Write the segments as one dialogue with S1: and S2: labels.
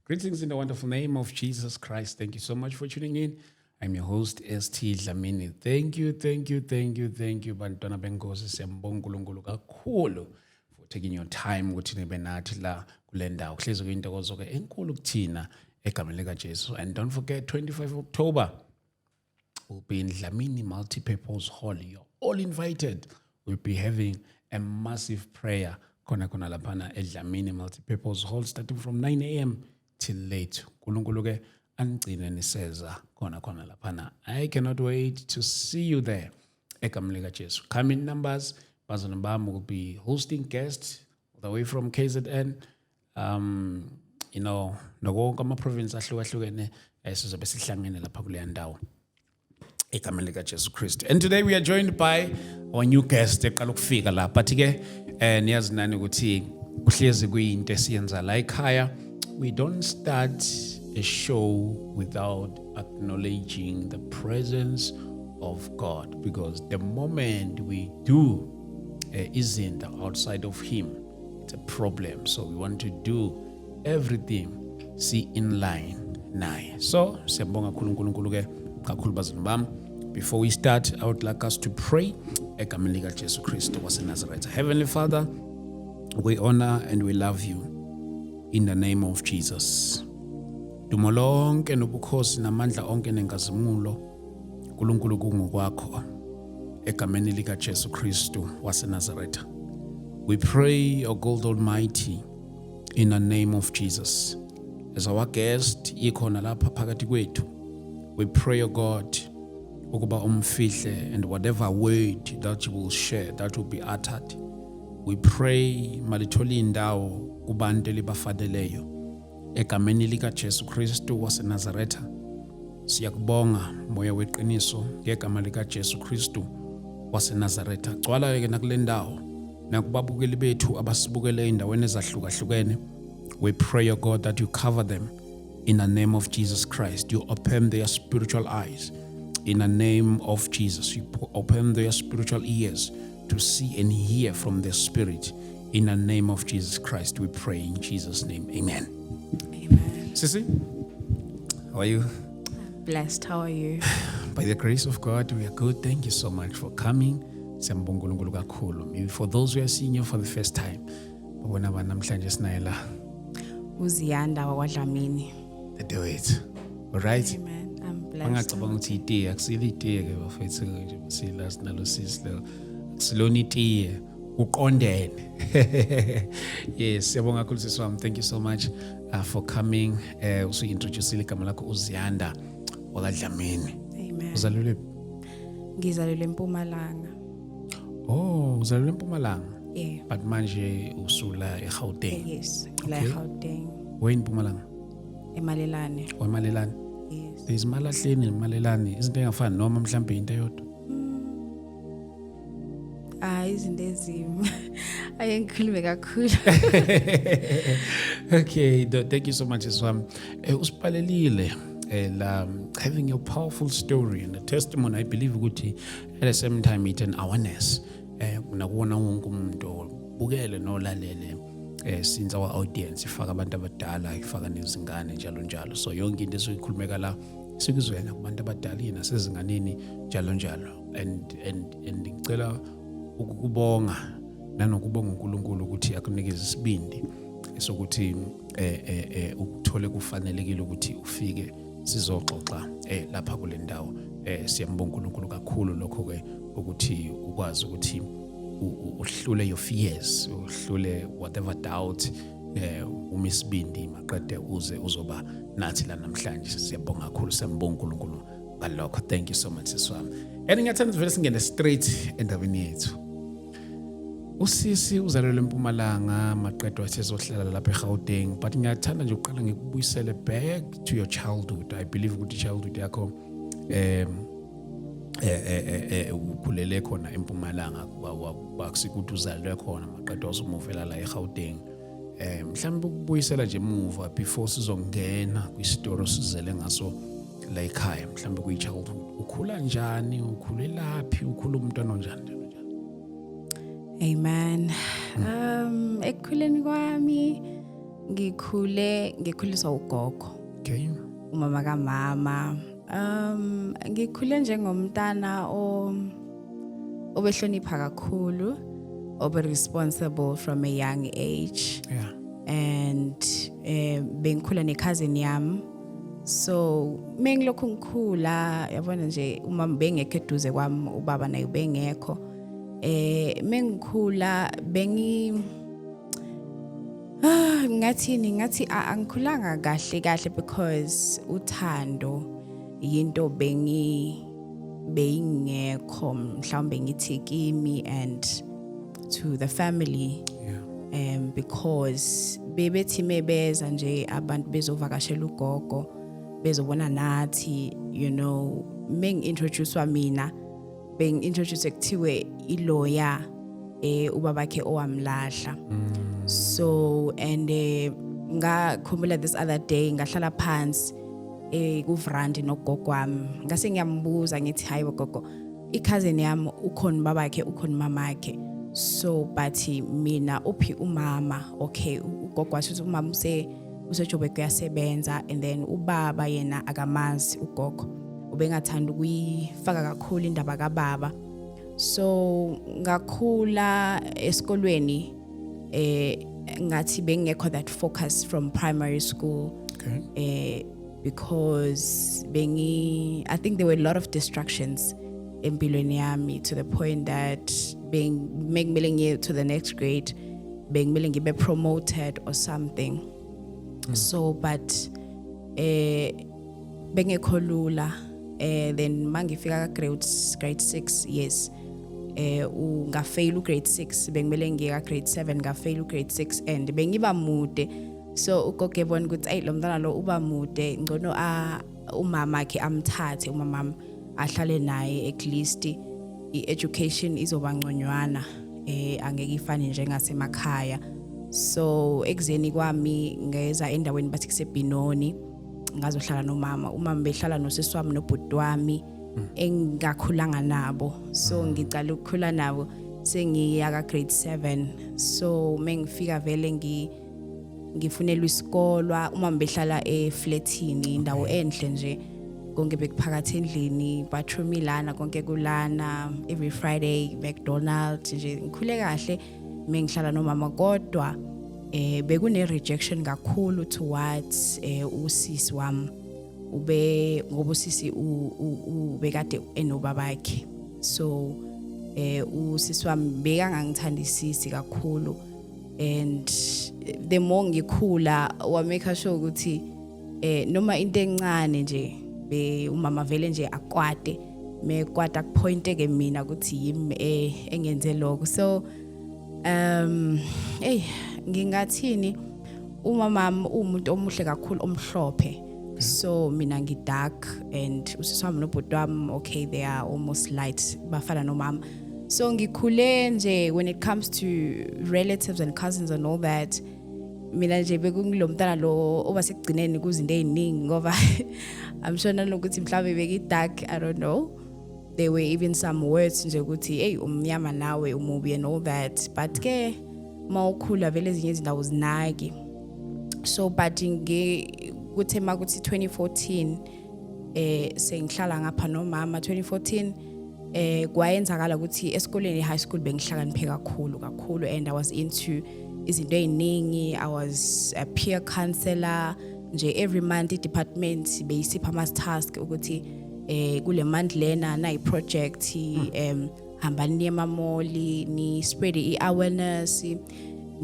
S1: Greetings in the wonderful name of Jesus Christ. Thank you so much for tuning in. I'm your host, ST Dlamini. Thank you, Bantwana benkosi siyambonga uNkulunkulu kakhulu for taking your time ukuthi nibe nathi la kule ndawo. Kuhlezi kuyintokozo ke enkulu kuthina egameni likaJesu. And don't forget, 25 October will be in Dlamini Multipurpose Hall. You're all invited. We'll be having a massive prayer khona laphana eDlamini Multipurpose Hall starting from 9 a.m. till late. Nkulunkulu ke angcine niseza khona laphana. I cannot wait to see you there. Egameni likaJesu. Coming numbers, Bazana Bam will be hosting guests all the way from KZN. Noko ama province ahlukahlukene sizobe sihlangene lapha kule ndawo. Egameni likaJesu Kristu. And today we are joined by our new guest eqala ukufika la. But ke niyazi nani ukuthi kuhlezi kuyinto esiyenza la ekhaya. We don't start a show without acknowledging the presence of God, because the moment we do isn't outside of Him, it's a problem. So we want to do everything see in line naye. So siyabonga uNkulunkulu ke kakhulu bazalwane bami. Before we start, I would like us to pray. Egameni likaJesu Kristu waseNazaretha. Heavenly Father, we honor and we love you in the name of Jesus. Dumo lonke nobukhosi namandla onke nenkazimulo uNkulunkulu kungokwakho egameni likaJesu Kristu waseNazaretha. We pray, O God Almighty, in the name of Jesus. As our guest ikhona lapha phakathi kwethu, we pray, O God, ukuba umfihle, and whatever word that you will share, that will be uttered, we pray malitholi indawo kubantu libafadeleyo egameni likaJesu Kristu waseNazaretha. Siyakubonga moya weqiniso ngegama likaJesu Kristu waseNazaretha. Gcwala ke nakule ndawo nakubabukeli bethu abasibukele endaweni ezahlukahlukene. We pray, O God, that you cover them in the name of Jesus Christ. You open their spiritual eyes in the name of Jesus. You open their spiritual ears to see and hear from the Spirit. In the name of Jesus Christ, we pray in Jesus' name. Amen.
S2: Amen.
S1: Sissy, how are you?
S2: Blessed. How are you?
S1: By the grace of God, we are good. Thank you so much for coming. Siyambonga uNkulunkulu kakhulu. Maybe for those who are seeing you for the first time, babona bana namhlanje sinayela.
S2: Uziyanda wakwaDlamini.
S1: Do it. All right?
S2: Amen. I'm blessed.
S1: Angacabanga ukuthi itiye, akusile itiye ke bafethu nje silas nalo sisilo. Akusilona itiye. Uqondene. Yes, siyabonga kakhulu sisi wami. Thank you so much for coming. Usuintroduce igama lakho Uziyanda wakwaDlamini.
S2: Amen.
S1: Uzalelwe?
S2: Ngizalelwe eMpumalanga.
S1: Oh, uzalelwe eMpumalanga.
S2: Yeah.
S1: But manje usula eGauteng.
S2: Yes. La eGauteng.
S1: Where in Mpumalanga?
S2: Emalelane.
S1: Or Malelane?
S2: Yes.
S1: There's Malahleni and Malelane. Izinto engafani noma mhlambe into eyodwa.
S2: Izinto ezimo. Ayengikhulume kakhulu.
S1: Okay, thank you so much Swam. Usipalelile la having your powerful story and a testimony. I believe ukuthi at the same time it's an awareness. Nakuwona wonke umuntu bukele nolalele since our audience ifaka abantu abadala ifaka nezingane njalo. So yonke into esikhulumeka la sikuzwela kubantu abadala nasezinganeni njalo. And ngicela ukubonga nanokubonga uNkulunkulu ukuthi akunikeze isibindi sokuthi ukuthole kufanelekile ukuthi ufike sizoxoxa lapha kule ndawo. Siyambonga uNkulunkulu kakhulu lokho ke ukuthi ukwazi ukuthi uhlule your fears, uhlule whatever doubt, umisibindi maqede uzoba nathi la namhlanje. Siyabonga kakhulu, siyambonga uNkulunkulu ngalokho. Thank you so much siswami. And ngiyathanda vele singene straight endabeni yethu. Usisi uzalelwe eMpumalanga maqedwe wathi ezohlala lapha eGauteng, but ngiyathanda nje uqala ngikubuyisele back to your childhood. I believe ukuthi childhood yakho ukhulele khona eMpumalanga kwakusikuthi uzalelwe khona maqedwe wasumuvela la eGauteng. Mhlawumbe ukubuyisela nje emuva before sizongena kwistory sizele ngaso la ekhaya, mhlawumbe kuyi childhood. Ukhula njani? Ukhule laphi? Ukhula umntwana onjani?
S2: Amen. Ekukhuleni kwami ngikhuliswa ugogo,
S1: Okay.
S2: umama kamama. Ngikhule njengomntana obehlonipha kakhulu, obe responsible from a young age.
S1: Yeah.
S2: And bengikhula necousin yami. So mengilokhu ngikhula yabona nje uma bengekho eduze kwami ubaba naye bengekho. Mengikhula ngathi angikhulanga kahle because uthando yinto beyingekho mhlawumbe ngithi kimi and to the family.
S1: Yeah.
S2: Because bebethi mebeza nje abantu bezovakashela ugogo bezobona nathi, you know, mengi-introducewa mina bengi-introduce kuthiwe iloya ubabakhe owamlahla. So and ngakhumbula this other day ngahlala phansi kuvrandi nogogo wami ngase ngiyambuza ngithi hayi gogo i-cousin yami ukhona babakhe ukhona mamakhe, so bathi mina uphi umama. Okay, ugogo washo umama useJobe kuyasebenza, and then ubaba yena akamazi ugogo, ubengathanda ukuyifaka kakhulu indaba kababa. So ngakhula esikolweni ngathi bengekho that focus from primary school.
S1: Okay.
S2: Because I think there were a lot of distractions empilweni yami to the point that bekumele ngiye to the next grade, bekumele ngibe promoted or something. So but bengekho lula. Then mangifika grade 6, yes, ngafail grade 6, bekumele ngiye grade 7, ngafail grade 6 and bengiba mude. So ugogo ebona ukuthi ayi lo mntana lo uba mude, ngcono umama akhe amthathe, umama ahlale naye, at least i-education izoba ngconywana, angeke ifane njengasemakhaya. So ekuzeni kwami ngeza endaweni bathi kuseBinoni ngazohlala nomama. Umama behlala nosisi wami nobhuti wami engakhulanga nabo, so ngicala ukukhula nabo sengiya ka grade 7. So mengifika vele ngifunelwa isikolwa. Umama behlala eflatini, indawo enhle nje, konke bekuphakathi endlini, bathroom ilana, konke kulana, every Friday McDonald's nje. Ngikhule kahle mengihlala nomama, kodwa bekune rejection kakhulu towards usisi wami. Ngoba usisi ubekade enobabakhe, so usisi wami bekangangithandisisi kakhulu. And the more ngikhula wa make sure ukuthi noma into encane nje umama vele nje akwade, mekwada kupointeke mina ukuthi yimi engenze lokho. So ngingathini, umama umuntu omuhle kakhulu omhlophe. So mina ngidark and usisi wami nobhuti wami, okay, they are almost light, bafana nomama. So ngikhule nje when it comes to relatives and cousins and all that, mina nje bekungilomntana lo obasekugcineni kuzinto eziningi, ngoba I'm sure nalokuthi mhlawumbe beki-dark, I don't know. There were even some words nje ukuthi hey umnyama nawe umubi and all that, but ke mawukhula vele ezinye izindawo zinaki. So but kuthe makuthi 2014 sengihlala ngapha nomama. 2014 kwayenzakala ukuthi esikoleni high school bengihlakaniphe kakhulu, and I was into izinto eziningi. I was a peer counselor nje. Every month department beyisipha ama task ukuthi kule month lena na project hamba niye emamoli ni spread awareness.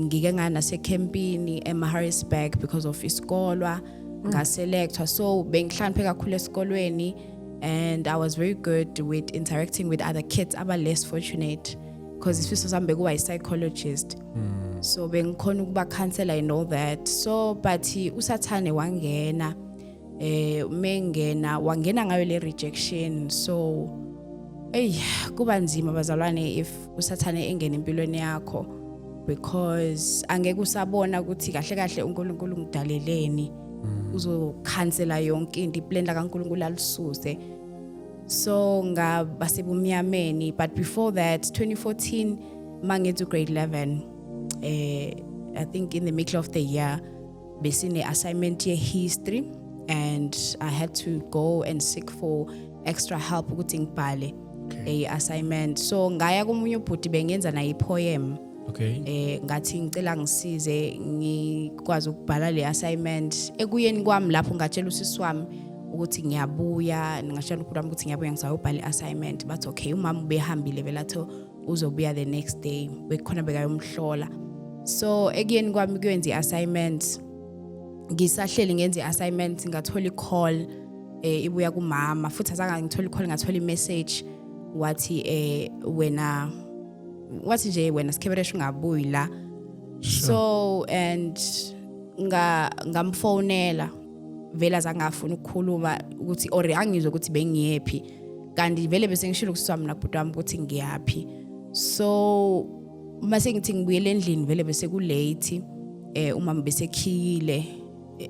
S2: Ngike ngana se campaign eMaritzburg because of isikolwa ngaselectwa. So bengihlakaniphe kakhulu esikolweni, and I was very good with interacting with other kids aba less fortunate, because isifiso sami bekuba psychologist. So bengikhona ukuba counselor and all that. So but usathane wangena wangena ngayo le rejection. So kuba nzima bazalwane if usathane engena empilweni yakho, because angeke usabona ukuthi kahle kahle uNkulunkulu ngidaleleni uzokhansela yonke into, iplan la kaNkulunkulu alisuse. So ngaba sebumnyameni. But before that, 2014 mangethi grade 11, I think in the middle of the year besine assignment ye history and I had to go and seek for extra help ukuthi ngibhale a assignment. So ngaya komunye ubhuti bengenza na ipoem.
S1: Okay.
S2: Ngathi ngicela ngisize ngikwazi ukubhala le assignment. Ekuyeni kwami lapho ngatshela usisi wami ukuthi ngiyabuya, ngingatshela ukhulu wami ukuthi ngiyabuya ngizayobhala i-assignment. But okay, umama ubehambile velatho uzobuya the next day. Bekukhona bekayomhlola. So ekuyeni kwami kwenza i-assignment. Ngisahleli ngenza i-assignment ngathola i-call ibuya kumama futhi azange ngithola i-call ngathola i-message wathi wena wathi nje wena Skebereshu ungabuyi la. So and ngamfonela vela zangafuna ukukhuluma ukuthi or angizwe ukuthi bengiyephi kanti vele bese ngishilo kusami nabhuti wami ukuthi ngiyapi. So mase ngithi ngibuyele endlini vele bese ku late umama bese khile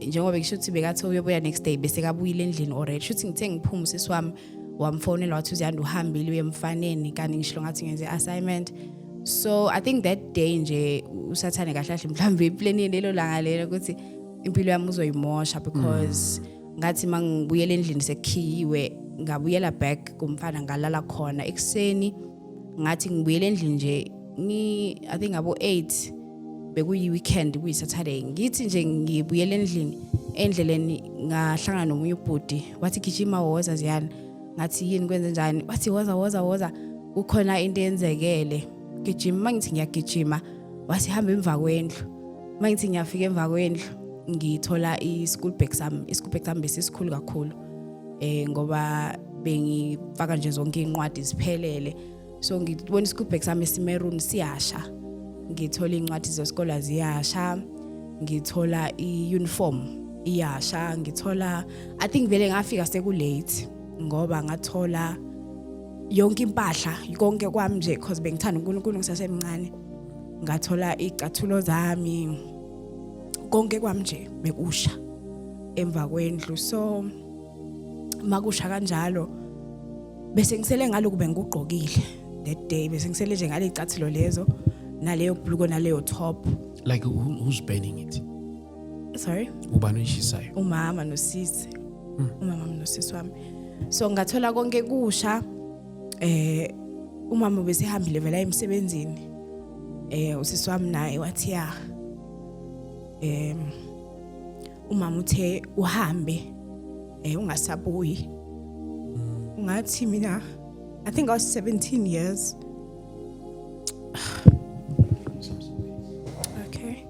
S2: njengoba ngisho ukuthi bekathi uyobuya next day bese kabuyile endlini already shuthi ngithe ngiphuma usisi wami wamfonela wathi uziyanda uhambile uyemfaneni kanti ngishilo ngathi ngenze assignment. So I think that day nje usathane kahle kahle mhlambe iplanini lelo langa lelo ukuthi impilo yami uzoyimosha because ngathi mangibuyela endlini sekhiwe ngabuyela back kumfana ngalala khona ekseni ngathi ngibuyela endlini nje I think abo 8 bekuyi weekend kuyi Saturday ngithi nje ngibuyela endlini endleleni ngahlangana nomunye ubhuti wathi gijima woza ziyana ngathi yini kwenze njani wathi woza kukhona into yenzekele gijima mangithi ngiyagijima wasihamba emva kwendlu mangithi ngiyafika emva kwendlu ngithola i-school bag sami besisikhulu kakhulu ngoba bengifaka nje zonke inqwadi ziphelele so ngibona i-school bag sami esimeruni siyasha ngithola incwadi zesikole ziyasha ngithola i-uniform iyasha ngithola I think vele ngafika seku late ngoba ngathola yonke impahla konke kwami nje because bengithanda uNkulunkulu ngisasemncane ngathola icathulo zami konke kwami nje bekusha emva kwendlu. So makusha kanjalo bese ngisele ngaloku bengugqokile that day bese ngisele nje ngale icathulo lezo naleyo bhuluko naleyo top.
S1: Like who's burning it?
S2: Sorry?
S1: Ubani uyishisayo?
S2: Umama nosisi. Umama nosisi wami. So ngathola konke kusha umama bese hambile vela emsebenzini. Usisi wami naye wathi ya umama uthe uhambe ungasabuyi. Ngathi mina I think I was 17 years. Okay.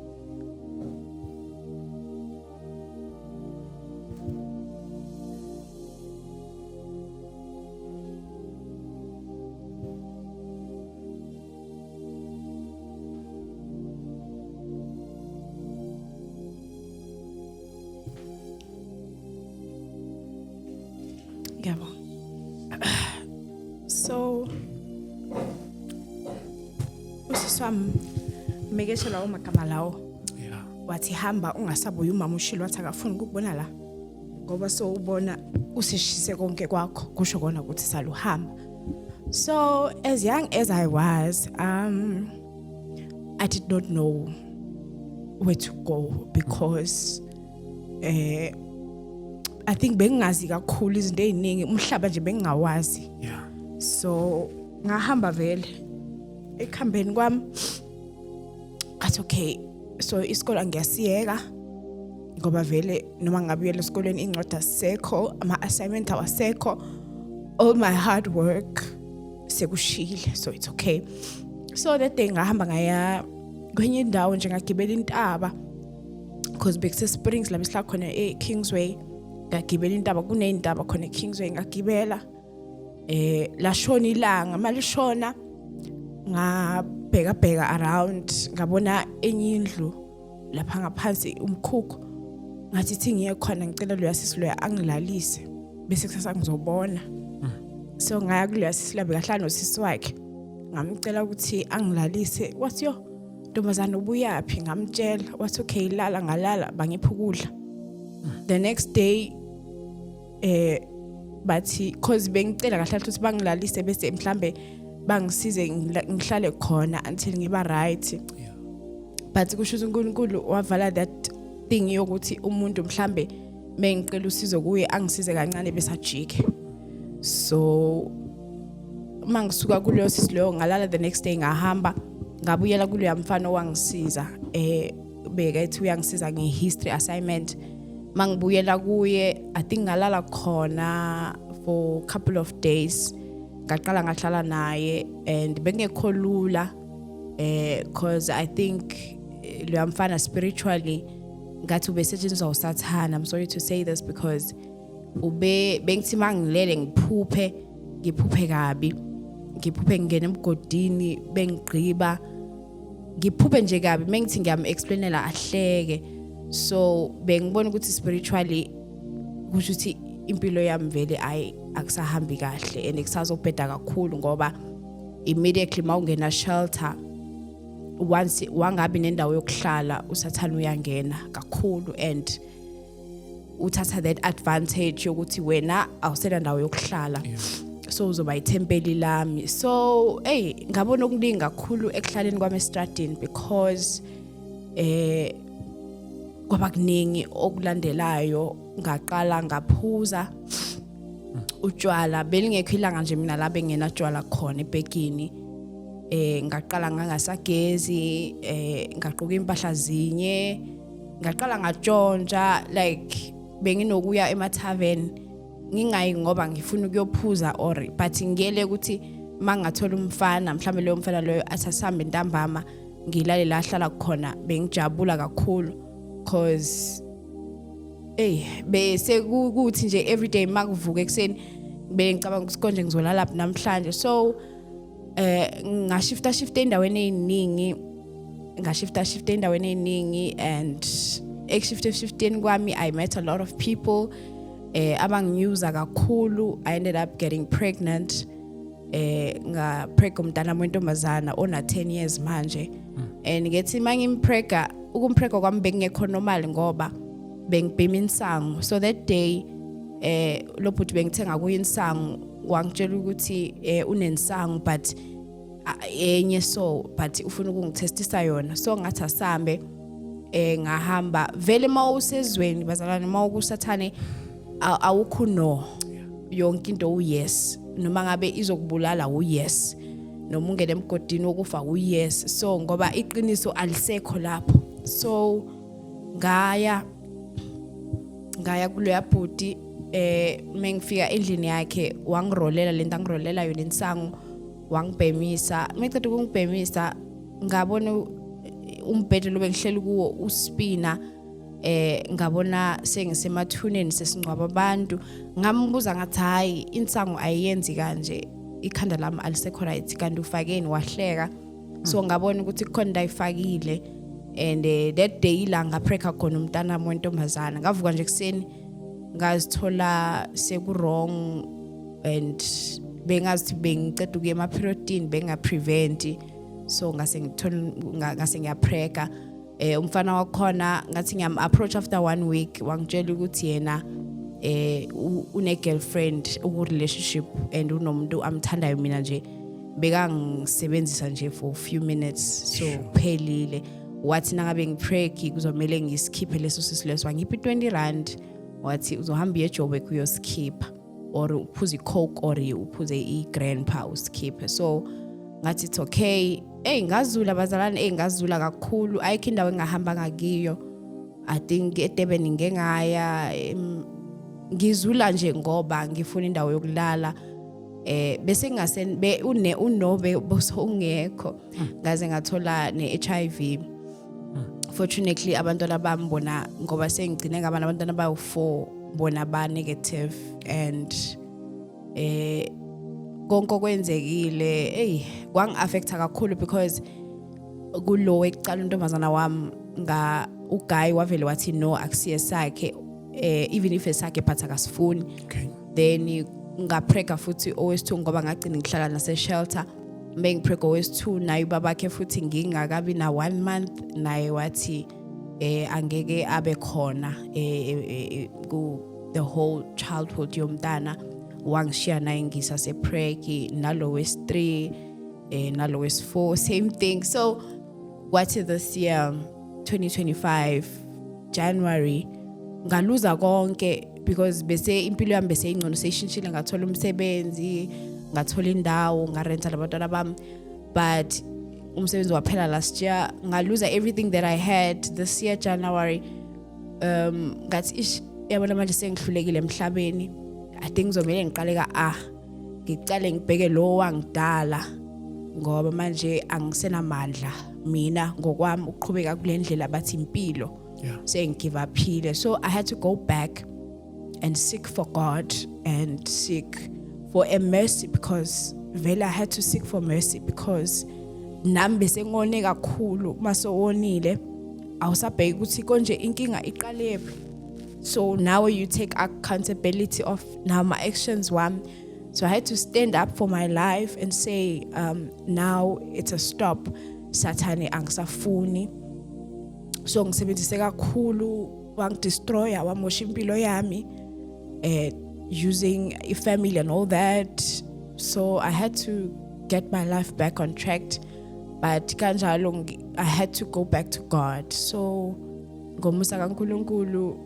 S2: Yabo. So usiswami mekeshela umagama lawo wathi hamba ungasabuyi umama ushilo wathi akafuni ukubona la ngoba so ubona usishise konke kwakho kusho kona ukuthi saluhamba. So as young as I was I did not know where to go because I think bengazi kakhulu izinto eziningi umhlaba nje bengawazi.
S1: Yeah.
S2: So ngahamba vele ekhambeni kwami athi okay so isikole ngiyasiyeka ngoba vele noma ngabuyela esikoleni incwadi asekho ama assignment awasekho all my hard work sekushile so it's okay. So that day ngahamba ngaya kwenye indawo nje ngagibela intaba because bekuse Springs la bisla khona eKingsway ngagibela intaba kuneyintaba khona eKingsway ngagibela lashona ilanga malishona ngabheka around ngabona enye indlu lapha ngaphansi umkhukhu ngathi thi ngiye khona ngicela lo yasisi lo angilalise bese kusasa ngizobona. So ngaya kulo yasisi la bekahlala nosisi wakhe ngamcela ukuthi angilalise wathi yo ntombazana ubuyapi ngamtshela wathi okay lala ngalala bangipha ukudla. The next day bathi cause bengicela kahle ukuthi bangilalise bese mhlambe bangisize ngihlale khona until ngiba right.
S1: Yeah.
S2: But kusho uNkulunkulu wavala that thing yokuthi umuntu mhlambe mengicela usizo kuye angisize kancane besajike. So mangisuka kuleyo sisileyo ngalala the next day ngahamba ngabuyela kuleyo mfana owangisiza beka ethi uyangisiza ngehistory assignment. Mangibuyela kuye I think ngalala khona for a couple of days ngaqala ngahlala naye and bengekho lula because I think lo mfana spiritually ngathi ubesetshenziswa usathana. I'm sorry to say this because bengithi mangilele ngiphuphe kabi ngiphuphe ngene emgodini bengigqiba ngiphuphe nje kabi mengithi ngiyam-explainela ahleke. So bengibona ukuthi spiritually kusho ukuthi impilo yami vele akusahambi kahle and kusazobheda kakhulu ngoba immediately mawungena shelter once wangabi nendawo yokuhlala usathana uyangena kakhulu and uthatha that advantage yokuthi wena awusena ndawo yokuhlala. So uzoba ithempeli lami. So ngabona okuningi kakhulu ekuhlaleni kwami estradini because kwaba kuningi okulandelayo ngaqala ngaphuza utshwala belingekho ilanga nje mina la bengena tshwala khona ebhekini. Ngaqala ngangasagezi ngaqoka impahla zinye ngaqala ngatshontsha like benginokuya emathaveni ngingayi ngoba ngifuna ukuyophuza or but ngiyele ukuthi mangathola umfana mhlawumbe leyo mfana loyo asasambe ntambama ngilale la hlala khona bengijabula kakhulu because bese kuthi nje everyday makuvuka ekseni bengicabanga ukuthi konje ngizolala lapha namhlanje. So ngashifta endaweni eziningi and shifteni kwami I met a lot of people abanginyuza kakhulu. I ended up getting pregnant ngapreg umntana wentombazana ona 10 years manje and ngethi mangimprega ukumprega kwami bengekho normal ngoba bengibhema insangu. So that day lo bhuti bengithenga kuye insangu wangitshela ukuthi unensangu but enye so but ufuna ukungitestisa yona. So ngathi asambe ngahamba vele mawusezweni bazalwane mawukusathane awukho no yonke into yes noma ngabe izokubulala yes noma ungene emgodini wokufa yes. So ngoba iqiniso alisekho lapho. So ngaya kulo bhuti mengifika endlini yakhe wangirolela lento angirolela yona insangu wangibhemisa. Mecede ukungibhemisa ngabona umbhede lo bengihleli kuwo uspina ngabona sengisemathuneni sesingcwaba abantu. Ngambuza ngathi hayi insangu ayiyenzi kanje ikhanda lami alisekho right kanti ufakeni wahleka. So ngabona ukuthi kukhona into ayifakile and that day la ngapreka khona umntana wentombazana ngavuka nje kuseni ngazithola seku wrong and bengazithi bengiceda ukuya ema-periodini bengaprevent. So ngase ngiyapreka umfana wakhona ngathi ngiyam-approach after 1 week wangitshela ukuthi yena une-girlfriend uku-relationship and unomuntu amthandayo mina nje bekangisebenzisa nje for a few minutes. So phelile wathi nangabe ngipreki kuzomele ngisikhiphe leso sisileso wangiphi 20 rand wathi uzohamba eJoburg uyosikipha or uphuze icoke or uphuze igrandpa usikhiphe. So ngathi it's okay. Ngazula bazalwane ngazula kakhulu ayikho indawo engahamba ngakiyo. I think eDurban ngengaya ngizula nje ngoba ngifuna indawo yokulala bese ngase unobe boso ungekho ngaze ngathola ne-HIV. Fortunately abantwana bambona ngoba sengigcine ngabana abantwana bawu4 bona ba negative and konke kwenzekile kwang affecta kakhulu because kulo ekucala untombazana wami uGuy wavele wathi no akusiye sakhe even if esakhe but akasifuni. Then ngapreka futhi owes2 ngoba ngagcina ngihlala nase shelter bengipreka owes2 naye babakhe futhi ngingakabi na 1 month naye wathi angeke abe khona ku the whole childhood yomntana wangishiya naye ngisa sepreki nalo wes3 nalo wes4 same thing. So what is this year 2025 January ngaluza konke because bese impilo yami bese ingcono seyishintshile ngathola umsebenzi ngathola indawo ngarenta labantwana bami but umsebenzi waphela last year ngaluza everything that I had this year January ngathi yabona manje sengihlulekile emhlabeni I think ngizomela ngiqaleka ngicale ngibheke lo wangidala ngoba manje angisenamandla mina ngokwami ukuqhubeka kulendlela bathi impilo sengigive uphile so I had to go back and seek for God and seek for a mercy because vele I had to seek for mercy because nami bese ngone kakhulu masowonile awusabheki ukuthi konje inkinga iqalephi so now you take accountability of now my actions wami so I had to stand up for my life and say now it's a stop Sathane angisafuni so ngisebenzise kakhulu wangidestroya wamosha impilo yami using a family and all that so I had to get my life back on track but kanjalo I had to go back to God so ngomusa kaNkulunkulu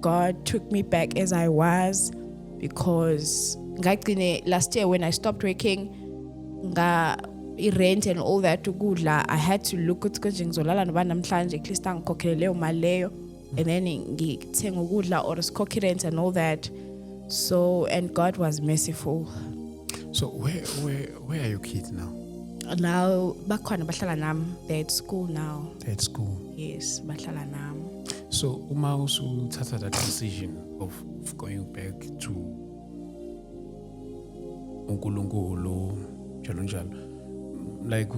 S2: God took me back as I was because ngagcine last year when I stopped working rent and all that ukudla I had to look at konje ngizolala noba namhlanje at least angikhokhele leyo mali leyo and then ngithenga ukudla or sikhokhe rent and all that so and God was merciful
S1: So where are your kids now?
S2: Now bakhona bahlala nami they're at school now
S1: They're at school.
S2: yes bahlala nami
S1: So uma usuthatha that decision of going back to uNkulunkulu njalo njalo like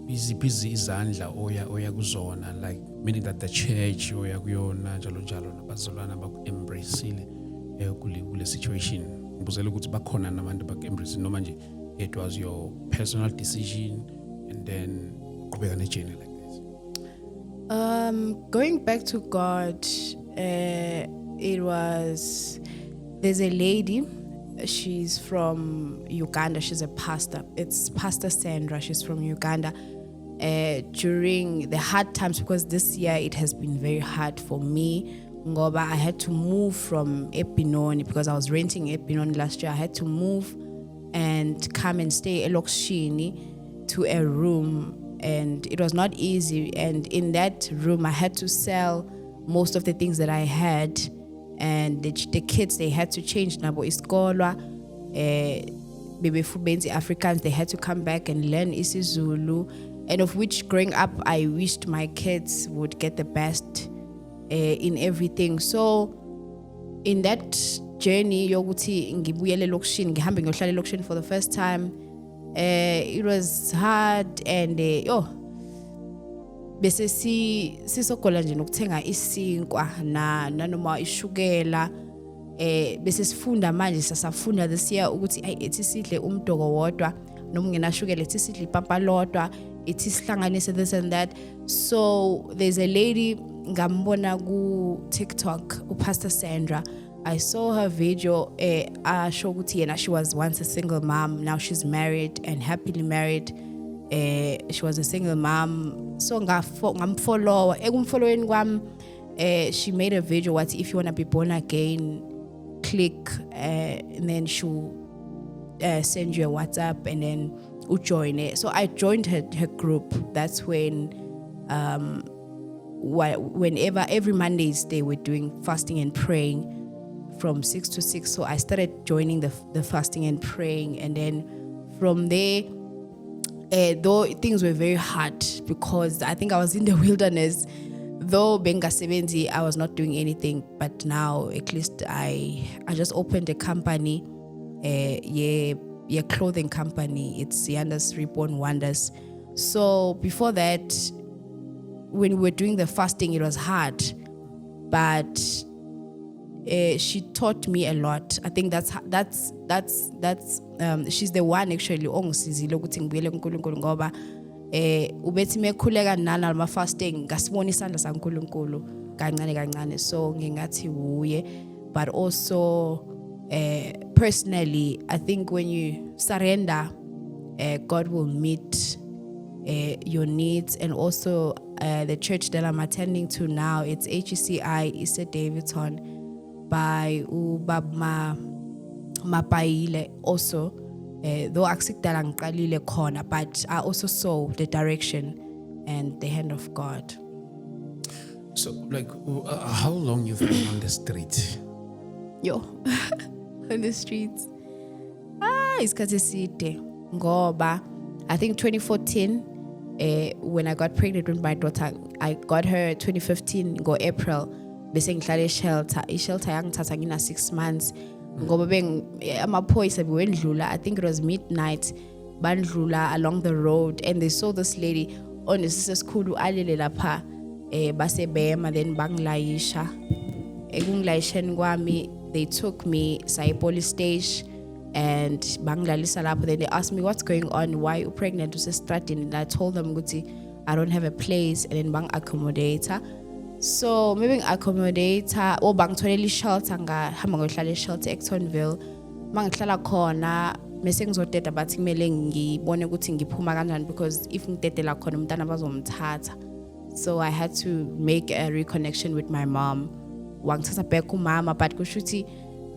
S1: iziphi izandla oya kuzona like meaning that the church oya kuyona njalo njalo nabazalwana baku-embraceile kule situation ngibuzela ukuthi bakhona nabantu baku-embrace noma nje it was your personal decision and then qhubeka ne-journey like this?
S2: Going back to God it was there's a lady she's from Uganda she's a pastor it's Pastor Sandra she's from Uganda during the hard times because this year it has been very hard for me ngoba I had to move from Epinoni because I was renting Epinoni last year I had to move and come and stay Elokshini to a room and it was not easy and in that room I had to sell most of the things that I had and the kids they had to change nabo isikolo bebefubenzi Africans they had to come back and learn isiZulu and of which growing up I wished my kids would get the best in everything so in that journey yokuthi ngibuyele elokishini ngihambe ngiyohlala elokishini for the first time it was hard and bese sisogola nje nokuthenga isinkwa nanoma ishukela bese sifunda manje sasafunda this year ukuthi ethi sidle umdoko wodwa noma ungenashukela ethi sidle ipapa lodwa ethi sihlanganise this and that so there's a lady ngambona ku TikTok uPastor Sandra I saw her video show ukuthi yena she was once a single mom now she's married and happily married she was a single mom so ngamfollow ekumfollowing kwami she made a video what if you want to be born again click and then she'll send you a WhatsApp and then you join it so I joined her group that's when whenever every Mondays they were doing fasting and praying from 6 to 6 so I started joining the fasting and praying and then from there though things were very hard because I think I was in the wilderness though bengasebenzi I was not doing anything but now at least I just opened a company clothing company it's Yanda's Reborn Wonders so before that when we were doing the fasting it was hard but she taught me a lot I think that's she's the one actually ongisizile ukuthi ngibuyele kuNkulunkulu ngoba ubethi mekhuleka nana ma fasting ngasibona isandla saNkulunkulu kancane so ngingathi uye but also personally I think when you surrender God will meet your needs and also the church that I'm attending to now, it's HECI Easter Davidson by Ubab Mapaile also. Though aksikudala ngiqalile khona, but I also saw the direction and the hand of God.
S1: So, like, how long you've been on the street?
S2: Yo, on the streets. Isikhathi eside ngoba I think 2014 when I got pregnant with my daughter, I got her 2015 go April bese ngihlala e-shelter. I-shelter yangithatha ngina 6 months ngoba amaphoyisa bewendlula. I think it was midnight bandlula along the road and they saw this lady on isikhulu alele lapha base bema then bangilayisha. Ekungilayisheni kwami, they took me to police station and bangilalisa lapho. Then they asked me what's going on, why you pregnant usestradini, and I told them ukuthi I don't have a place, and then bang accommodator. So maybe accommodator or bangitholele shelter ngahamba ngohlala shelter eCtonville. Mangihlala khona mase ngizodeda bathi kumele ngibone ukuthi ngiphuma kanjani because if ngidedela khona umntana bazomthatha. So I had to make a reconnection with my mom. Wangithatha back umama, but kushuthi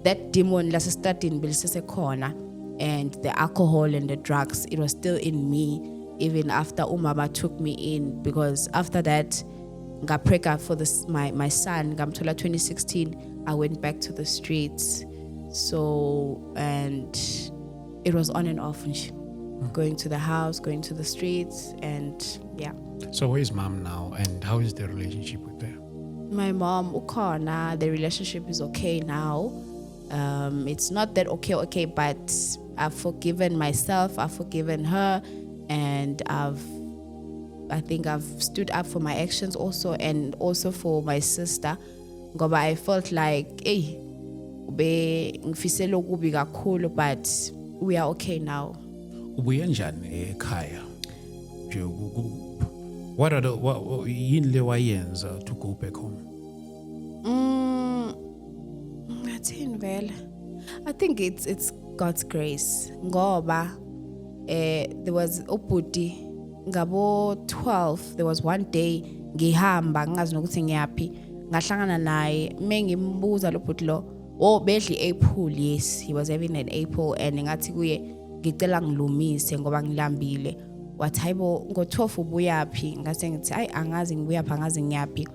S2: that demon lasestradini bilisesekhona, and the alcohol and the drugs, it was still in me even after umama took me in, because after that got pregnant for this my son ngamthola 2016. I went back to the streets. So, and it was on and off, going to the house, going to the streets, and yeah.
S1: So where is mom now, and how is the relationship with her?
S2: My mom, ukhona, the relationship is okay now. It's not that okay, but I've forgiven myself, I've forgiven her, and I think I've stood up for my actions also, and also for my sister. Ngoba I felt like, hey, ngifisela okubi kakhulu, but we are okay now.
S1: Ubuye njani ekhaya? What are the yini le wayenza to go back home?
S2: I think it's God's grace. Ngoba there was ubhuti ngabo 12. There was one day ngihamba ngazi nokuthi ngiyaphi, ngahlangana naye mengimbuza lo bhuti lo bedli apple. Yes, he was having an apple, and ngathi kuye ngicela ngilumise ngoba ngilambile. Wathi hayibo ngo-12 ubuyaphi? Ngase ngithi hayi angazi ngibuyaphi, angazi ngiyaphi.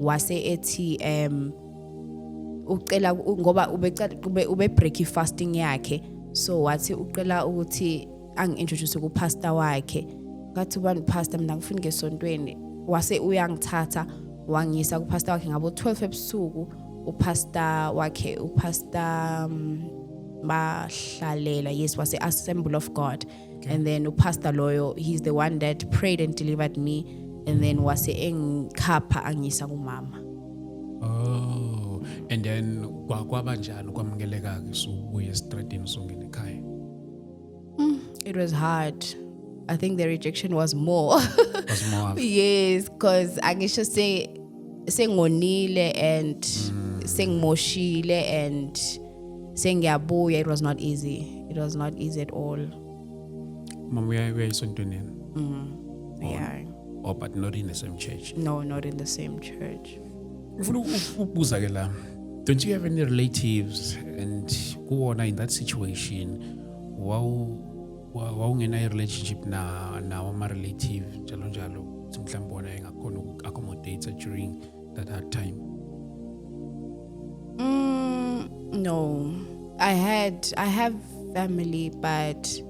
S2: Wase ethi ucela ngoba ube break fasting yakhe, so wathi ucela ukuthi angi-introduce ku-pastor wakhe. Ngathi ubani pastor? Mina ngifuna ngesontweni. Wase uyangithatha wangisa ku-pastor wakhe ngabo 12 ebusuku. Upastor wakhe, upastor Mahlalela, yes, was the Assembly of God. Okay. And then Pastor Loyo, he's the one that prayed and delivered me, and then was engkhapha angisa kumama.
S1: Oh, and then kwabanjani kwamukeleka ke ubuye estradini usongena ekhaya?
S2: It was hard. I think the rejection was more.
S1: Was more.
S2: Yes, because angisho sengonile and sengimoshile and sengiyabuya. It was not easy. It was not easy at all.
S1: Mom, we are esontweni.
S2: Yeah.
S1: Oh, but not in the same church.
S2: No, not in the same church.
S1: Ubuza ke la. Don't you have any relatives and kuona in that situation? Wawungena relationship na ama relative njalo njalo mhlawumbe bona engakhona accommodate during that hard time?
S2: No, I have family, but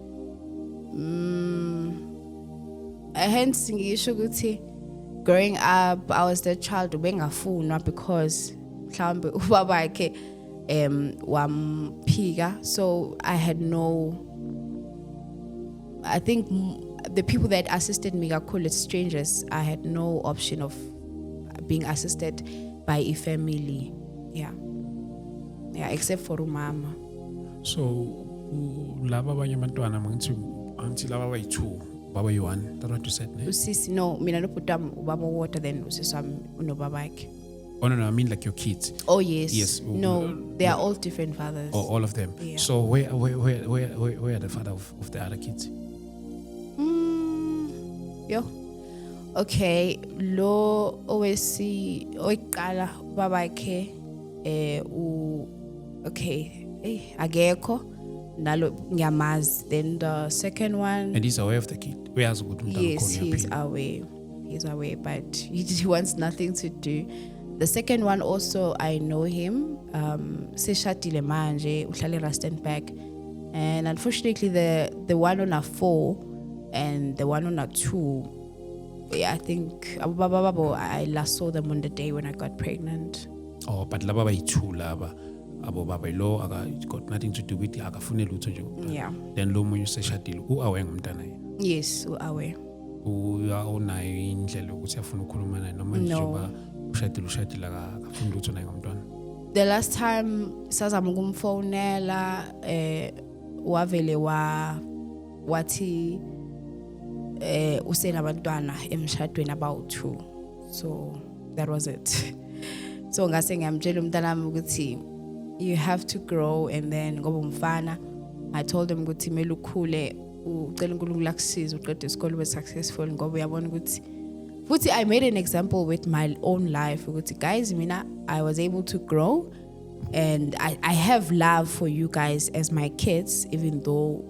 S2: hence ngisho ukuthi growing up I was the child bengafunwa because mhlawumbe ubaba wakhe wamphika, so I had no. I think the people that assisted me kakhulu, strangers. I had no option of being assisted by a family. Yeah, except for umama.
S1: So laba abanye abantwana angithi laba abayi2 baba yi1. That's what you said, ne?
S2: Usisi, no, mina nobhutam ubaba water, then usisi wami unobaba wakhe.
S1: Oh no, I mean like your kids.
S2: Oh yes.
S1: Yes.
S2: No, they are all different fathers.
S1: Oh, all of them.
S2: Yeah.
S1: So where are the father of the other kids?
S2: Okay, lo oyiqala babakhe okay, akekho nalo ngiyamazi. Then the second one,
S1: And he's aware of the kid. Uyazi ukuthi umntwana
S2: yes,
S1: ukhona
S2: he's
S1: uyaphila.
S2: aware. He's aware, but he wants nothing to do. The second one also, I know him. Seshadile manje, uhlala Rustenburg. And unfortunately, the one on a 4 and the one on a 2, I think I last saw them on the day when I got pregnant.
S1: Oh, but laba bayi-2 laba. Abo baba lo got nothing to do with akafune lutho nje ngomntwana.
S2: Yeah.
S1: Then lo munye useshadile u-aware ngomntwana yena.
S2: Yes, aware.
S1: Unayo indlela ukuthi afuna ukukhuluma naye noma nje
S2: No.
S1: ba ushadile akafuni lutho naye ngomntwana.
S2: The last time sazama ukumfonela wavele wathi usenabantwana emshadweni about 2. So that was it. So ngase ngiyamtshela umntanami ukuthi you have to grow, and then ngoba umfana I told him ukuthi kumele ukhule ucela uNkulunkulu akusize uqede isikole ube successful ngoba uyabona ukuthi futhi I made an example with my own life ukuthi guys mina I was able to grow and I have love for you guys as my kids even though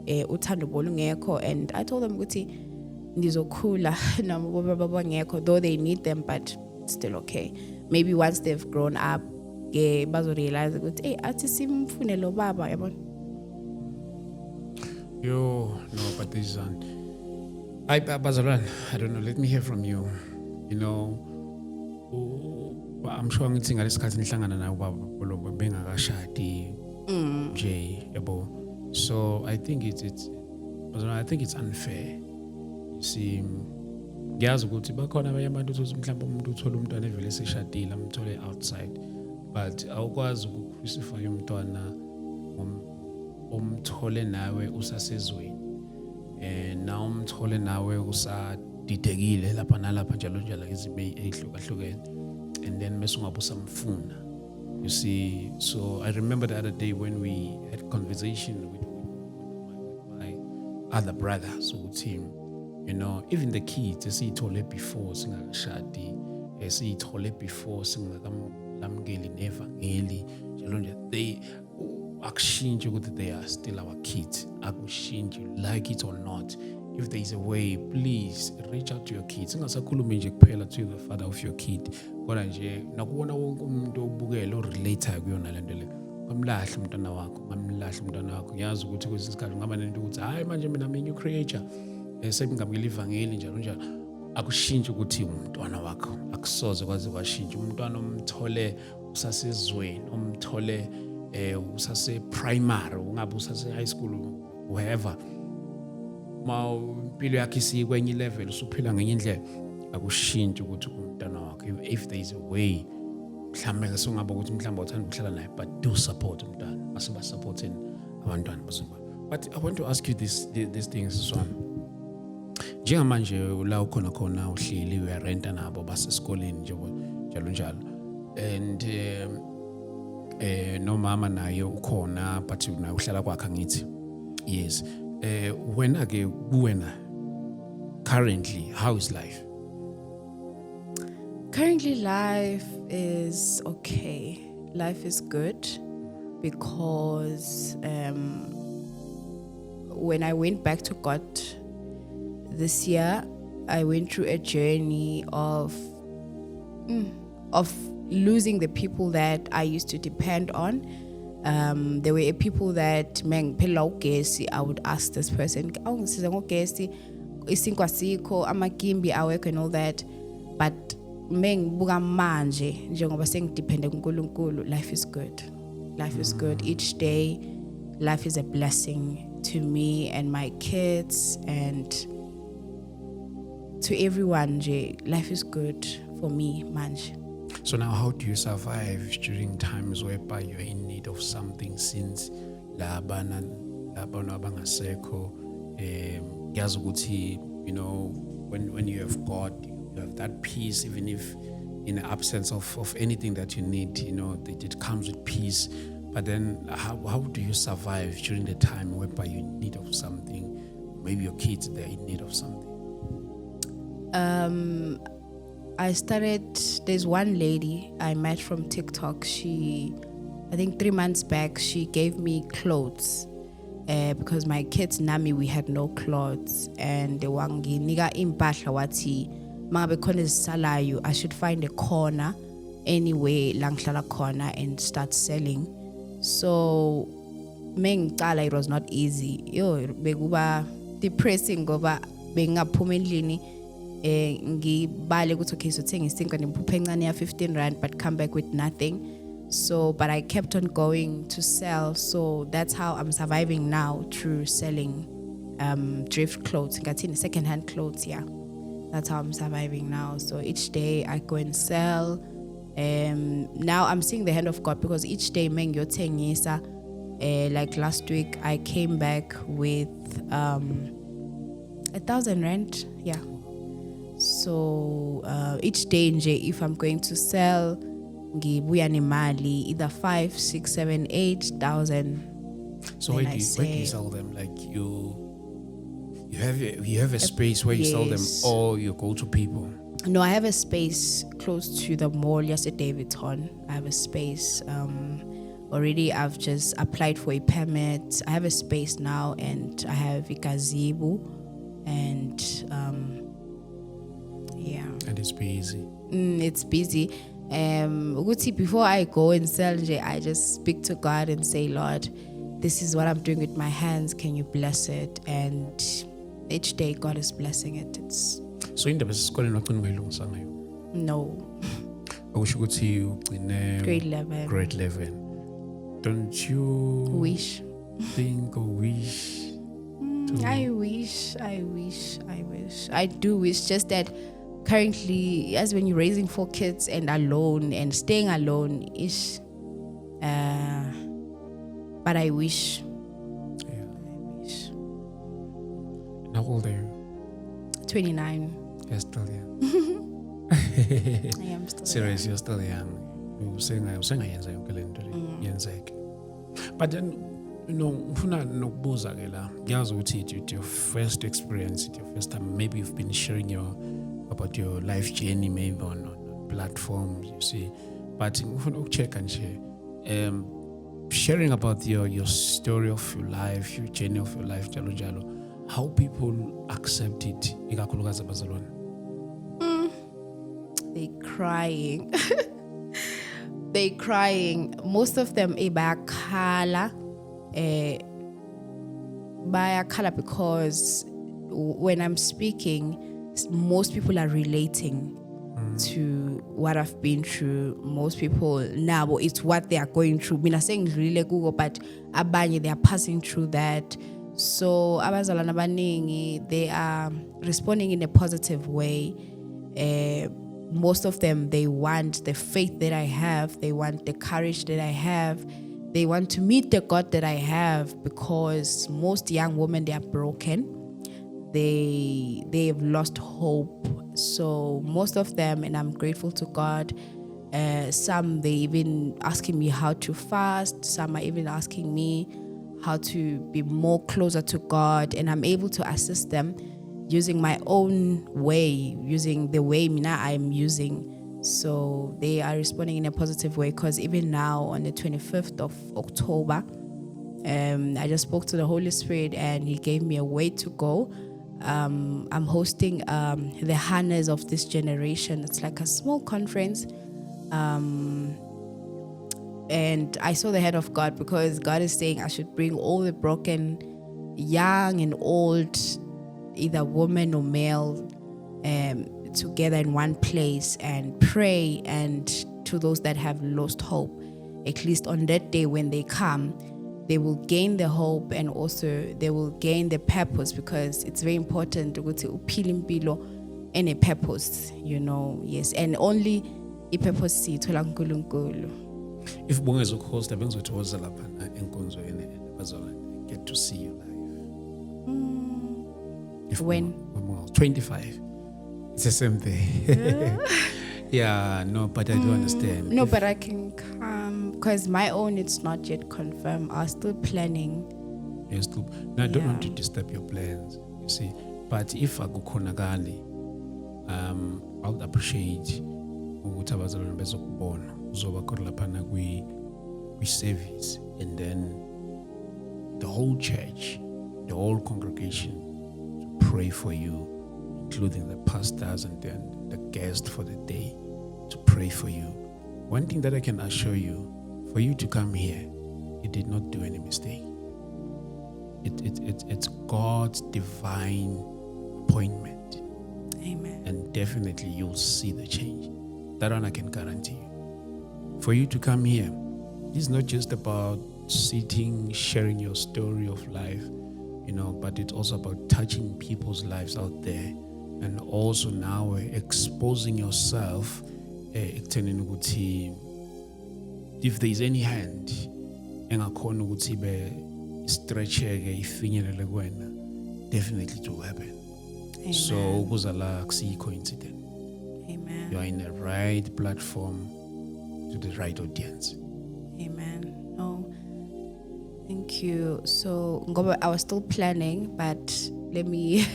S2: uthando bolungekho, and I told them ukuthi ndizokhula nabo baba bangekho though they need them but still okay. Maybe once they've grown up bazo realize ukuthi hey athi simfune lo baba yabona.
S1: Yo, no, but this is Bazalwane, I don't know, let me hear from you. You know, I'm sure ngithi ngalesikhathi nihlangana nawo baba lo bengakashadi nje yabo. So I think it's unfair. You see, ngiyazi ukuthi bakhona abanye abantu uthi mhlawumbe umuntu uthola umntwana evele eseshadile amthole outside, but awukwazi ukucrucify umntwana umthole nawe usasezweni na umthole nawe usadidekile lapha nalapha njalo izimo ezihlukahlukene, and then bese ungabusamfuna. You see, so I remember the other day when we had conversation with my other brother, so with him, you know, even the kids esiyithole before singakashadi, esiyithole before singakamlamukeli nevangeli njalo nje, they akushintshe ukuthi they are still our kids. Akushintshe, like it or not. If there is a way, please reach out to your kids. Singasakhulumi nje kuphela to the father of your kid, kodwa nje nakubona wonke umuntu obukela orelate kuyona lento le, ngamlahle umntwana wakho. Ngiyazi ukuthi kwesinye isikhathi ungaba nento ukuthi hayi manje mina I'm a new creature, sengamukela ivangeli njalo. Akushintshe ukuthi umntwana wakho, akusoze kwaze kwashintsha. Umntwana umthole usasezweni, umthole usase primary, ungabe usase high school, wherever, ma impilo yakhe isikwenye level usuphila ngenye indlela, akushintshe ukuthi umntwana wakho. If there is a way, mhlawumbe ngasungaba ukuthi mhlawumbe uthanda ukuhlala naye, but do support umntwana, asiba supporting abantwana bazoba. But I want to ask you these things so njengamanje la ukhona khona uhleli uyarenta nabo basesikoleni njalo, and no mama naye ukhona but naye uhlala kwakhe ngithi. Yes, wena ke kuwena currently how is life?
S2: Currently life is okay. Life is good because when I went back to God this year, I went through a journey of losing the people that I used to depend on. There were people that I would ask this person, amagimbi awekho and all that, but life is good. Life is good. Each day, life is a blessing to me and my kids and to everyone. Life is good for me, manje.
S1: So now how do you survive during times whereby you're in need of something, since labana abangasekho, ngiyazi ukuthi, you know, when you have God, you have that peace, even if in the absence of anything that you need, you know, it comes with peace. But then how do you survive during the time whereby you're in need of something? Maybe your kids, they're in need of something.
S2: I started, there's one lady I met from TikTok. I think 3 months back, she gave me clothes. Because my kids nami we had no clothes, and they wanginika impahla wathi mangabe khona ezisalayo I should find a corner anyway la ngihlala khona and start selling. So mengicala it was not easy. Bekuba depressing ngoba bengaphuma endlini ngibale ukuthi okay so thenga isinkwa nemphupha encane ya 15 rand but come back with nothing. So, but I kept on going to sell. So that's how I'm surviving now, through selling thrift clothes, second-hand clothes. Yeah, that's how I'm surviving now. So each day I go and sell. Now I'm seeing the hand of God, because each day like last week I came back with 1,000 rand. Yeah. So each day if I'm going to sell, ngibuya nemali either 5, 6, 7, 8,000.
S1: So where do you sell them? Like you have a space where you sell them, or you go to people?
S2: No, I have a space close to the mall. Yesterday, Davidson. I have a space. Already I've just applied for a permit. I have a space now, and I have a gazebo, and yeah.
S1: And it's busy.
S2: It's busy. Before I go and sell, I just speak to God and say, Lord, this is what I'm doing with my hands. Can you bless it? And each day God is blessing it. It's
S1: so in the esikoleni waqina ukuyilungisa ngayo.
S2: No.
S1: Okusho ukuthi ugcine
S2: grade 11.
S1: Grade 11. Don't you
S2: wish?
S1: Think or wish?
S2: I wish. I do wish, just that currently, as when you're raising 4 kids and alone and staying alone is but I wish.
S1: Yeah.
S2: I wish.
S1: And how old are you?
S2: 29.
S1: You're still young.
S2: I am still
S1: Serious,
S2: young.
S1: you're still young. Usengayenza yonke le nto le yenzeke. But then, ngifuna nokubuza ke la. Ngiyazi ukuthi it's your first experience, it's your first time. Maybe you've been sharing about your life journey, maybe on platforms, you see. But ngifuna ukucheck nje, sharing about your story of your life, your journey of your life, jalo, how people accept it, ikakhulukazi abazalwane.
S2: They crying. They crying. Most of them bayakhala because when I'm speaking, most people are relating to what I've been through. Most people now, it's what they are going through. Mina saying really Google, but abanye they are passing through that. So abazalwana abaningi, they are responding in a positive way. Most of them, they want the faith that I have. They want the courage that I have. They want to meet the God that I have, because most young women, they are broken. They've lost hope. So most of them, and I'm grateful to God, some they even asking me how to fast. Some are even asking me how to be more closer to God, and I'm able to assist them using my own way, using the way I'm using. So they are responding in a positive way, because even now on the 25th of October, I just spoke to the Holy Spirit and He gave me a way to go. I'm hosting the Hannahs of this generation. It's like a small conference. And I saw the hand of God, because God is saying I should bring all the broken, young and old, either woman or male, together in one place and pray, and to those that have lost hope, at least on that day when they come, they will gain the hope, and also they will gain the purpose, because it's very important to go to uphila impilo and a purpose, yes, and only a purpose sithola uNkulunkulu.
S1: If bongezo host bengizothokoza lapha enkonzweni bazona get to see you live.
S2: When?
S1: 25. It's the same thing. Yeah, no, but I do understand.
S2: No, but I can come, because my own, it's not yet confirmed. I'm still planning.
S1: Yes, too. No, I don't want to disturb your plans, you see. But if I go konagani, I would appreciate ukuthi abazalwane bezokubona uzoba khona laphana kwi-service, and then the whole church, the whole congregation to pray for you, including the pastors and then the guests for the day, to pray for you. One thing that I can assure you, for you to come here, you did not do any mistake. It's God's divine appointment.
S2: Amen.
S1: And definitely you'll see the change. That one I can guarantee you. For you to come here, it's not just about sitting, sharing your story of life, but it's also about touching people's lives out there, and also now exposing yourself. If there is any hand, engakhona ukuthi be stretcheke ifinyelele kuwena, definitely it will happen.
S2: Amen.
S1: So kuzala akusiyi coincidence.
S2: Amen.
S1: You are in the right platform to the right audience.
S2: Amen. Oh, thank you. So ngoba I was still planning, but let me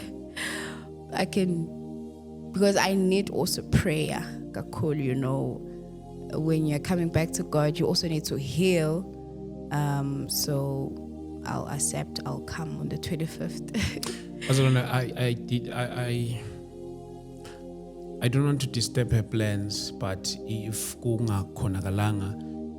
S2: because I need also prayer. Kakhulu, when you're coming back to God, you also need to heal. So I'll accept. I'll come on the 25th.
S1: I don't want to disturb her plans, but if kungakhona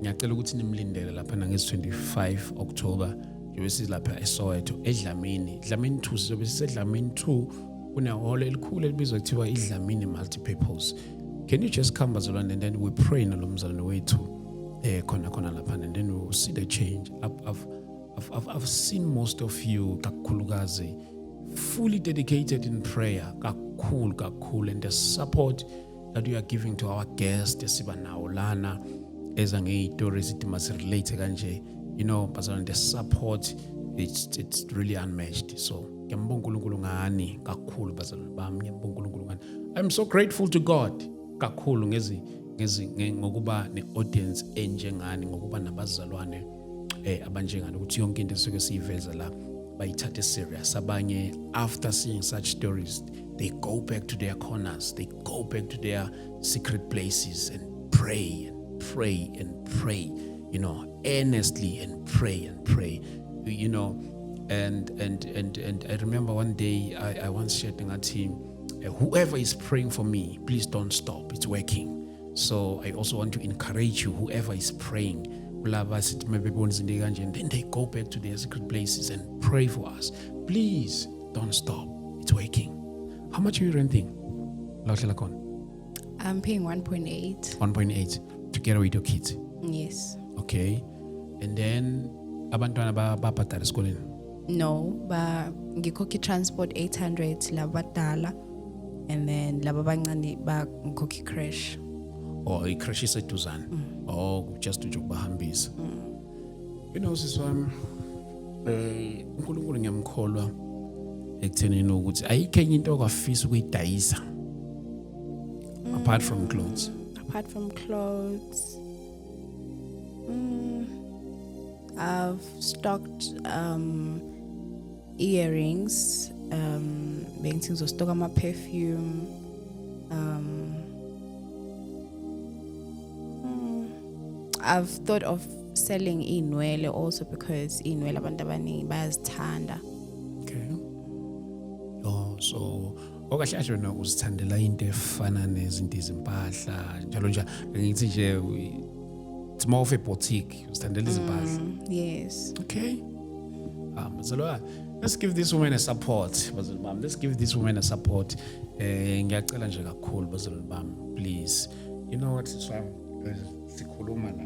S1: ngiyacela ukuthi nimlindele lapha ngezi-25 October njobe silapha eSoweto eDlamini 2, sizobe siseDlamini 2 kunehholo elikhulu elibizwa kuthiwa iDlamini multipurpose. Can you just come bazalwane, and then we pray nalo mzalwane wethu khona lapha, and then we will see the change. I've seen most of you kakhulukazi fully dedicated in prayer, kakhulu, and the support that you are giving to our guests esiba nawo lana eza ngey'tori ezithi masirelate kanje, bazalwane, the support, it's really unmatched. So ngiyambonga uNkulunkulu ngani kakhulu bazalwane bami, ngiyambonga uNkulunkulu ngani. I'm so grateful to God kakhulu ngokuba ne-audience enjengani, ngokuba nabazalwane abanjengani, ukuthi yonke into esuke siyiveza la bayithathe serious. Abanye, after seeing such stories, they go back to their corners, they go back to their secret places and pray, earnestly, and pray. And I remember one day I once shared with a team, whoever is praying for me, please don't stop, it's working. So I also want to encourage you, whoever is praying, and then they go back to their secret places and pray for us. Please don't stop, it's working. How much are you renting?
S2: I'm paying 1.8.
S1: 1.8 together with your kids.
S2: Yes.
S1: Okay. And then abantwana babhadala esikoleni?
S2: No, but ngikhokha transport 800 labadala, and then laba bancane ngikhokha crash.
S1: Or i-crash iseduzane. Or just to bahambisa. Sisi wami, uNkulunkulu ngiyamkholwa ekuthenini ukuthi ayikho enye into okafisa ukuyidayisa apart from clothes.
S2: Apart from clothes, I've stocked earrings, bengizostoka ama perfume, I've thought of selling inwele also, because inwele abantu abaningi bayazithanda.
S1: Okay. So okahle asho wena uzithandela into efana nezinto izimpahla njalo ngithi nje it's more of a boutique, uzithandela izimpahla.
S2: Yes.
S1: Okay. Let's give this woman a support. Let's give this woman a support. Ngiyacela nje kakhulu bazalwane bami, please. You know what, sikhuluma la.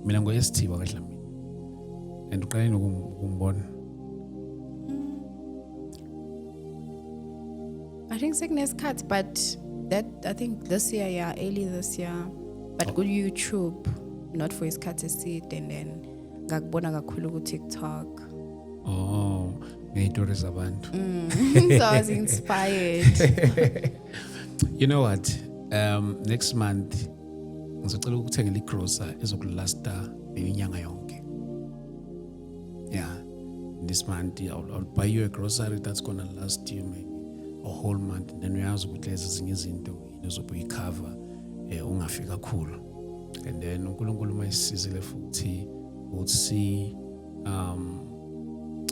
S1: Mina ngoyesithiwa kaDlamini. And uqaleni ukumbona.
S2: I think sickness cut, but that I think this year, early this year. But good YouTube, not for his cut seat, and then ngakubona kakhulu ku TikTok.
S1: Oh, ngey'tori zabantu.
S2: So I was inspired.
S1: You know what? Next month ngizocela ukuthengela igrocer ezokulasta inyanga yonke. Yeah. This month I'll buy you a grocery that's gonna last you maybe a whole month, then uyazi ukuthi lezi ezinye izinto uzobe uyicover ungafika kakhulu. And then uNkulunkulu mayisizile futhi uthi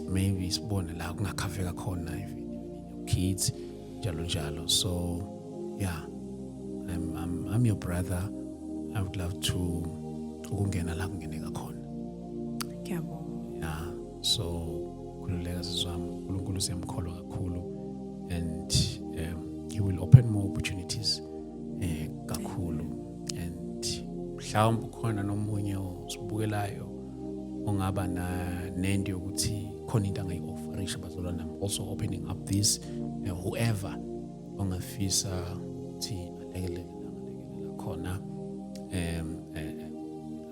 S1: maybe sibone la kungakhaveka khona even your kids njalo. So yeah, I'm your brother. I would love to ukungena la kungeneka khona.
S2: Ngiyabonga.
S1: Yeah, so kululeka sizwami uNkulunkulu siyamkholwa kakhulu, and he will open more opportunities kakhulu. And mhlawumbe khona nomunye osibukelayo ongaba nento yokuthi khona into angayi-offerisha bazalwane. I'm also opening up this whoever ongafisa ukuthi alekelela khona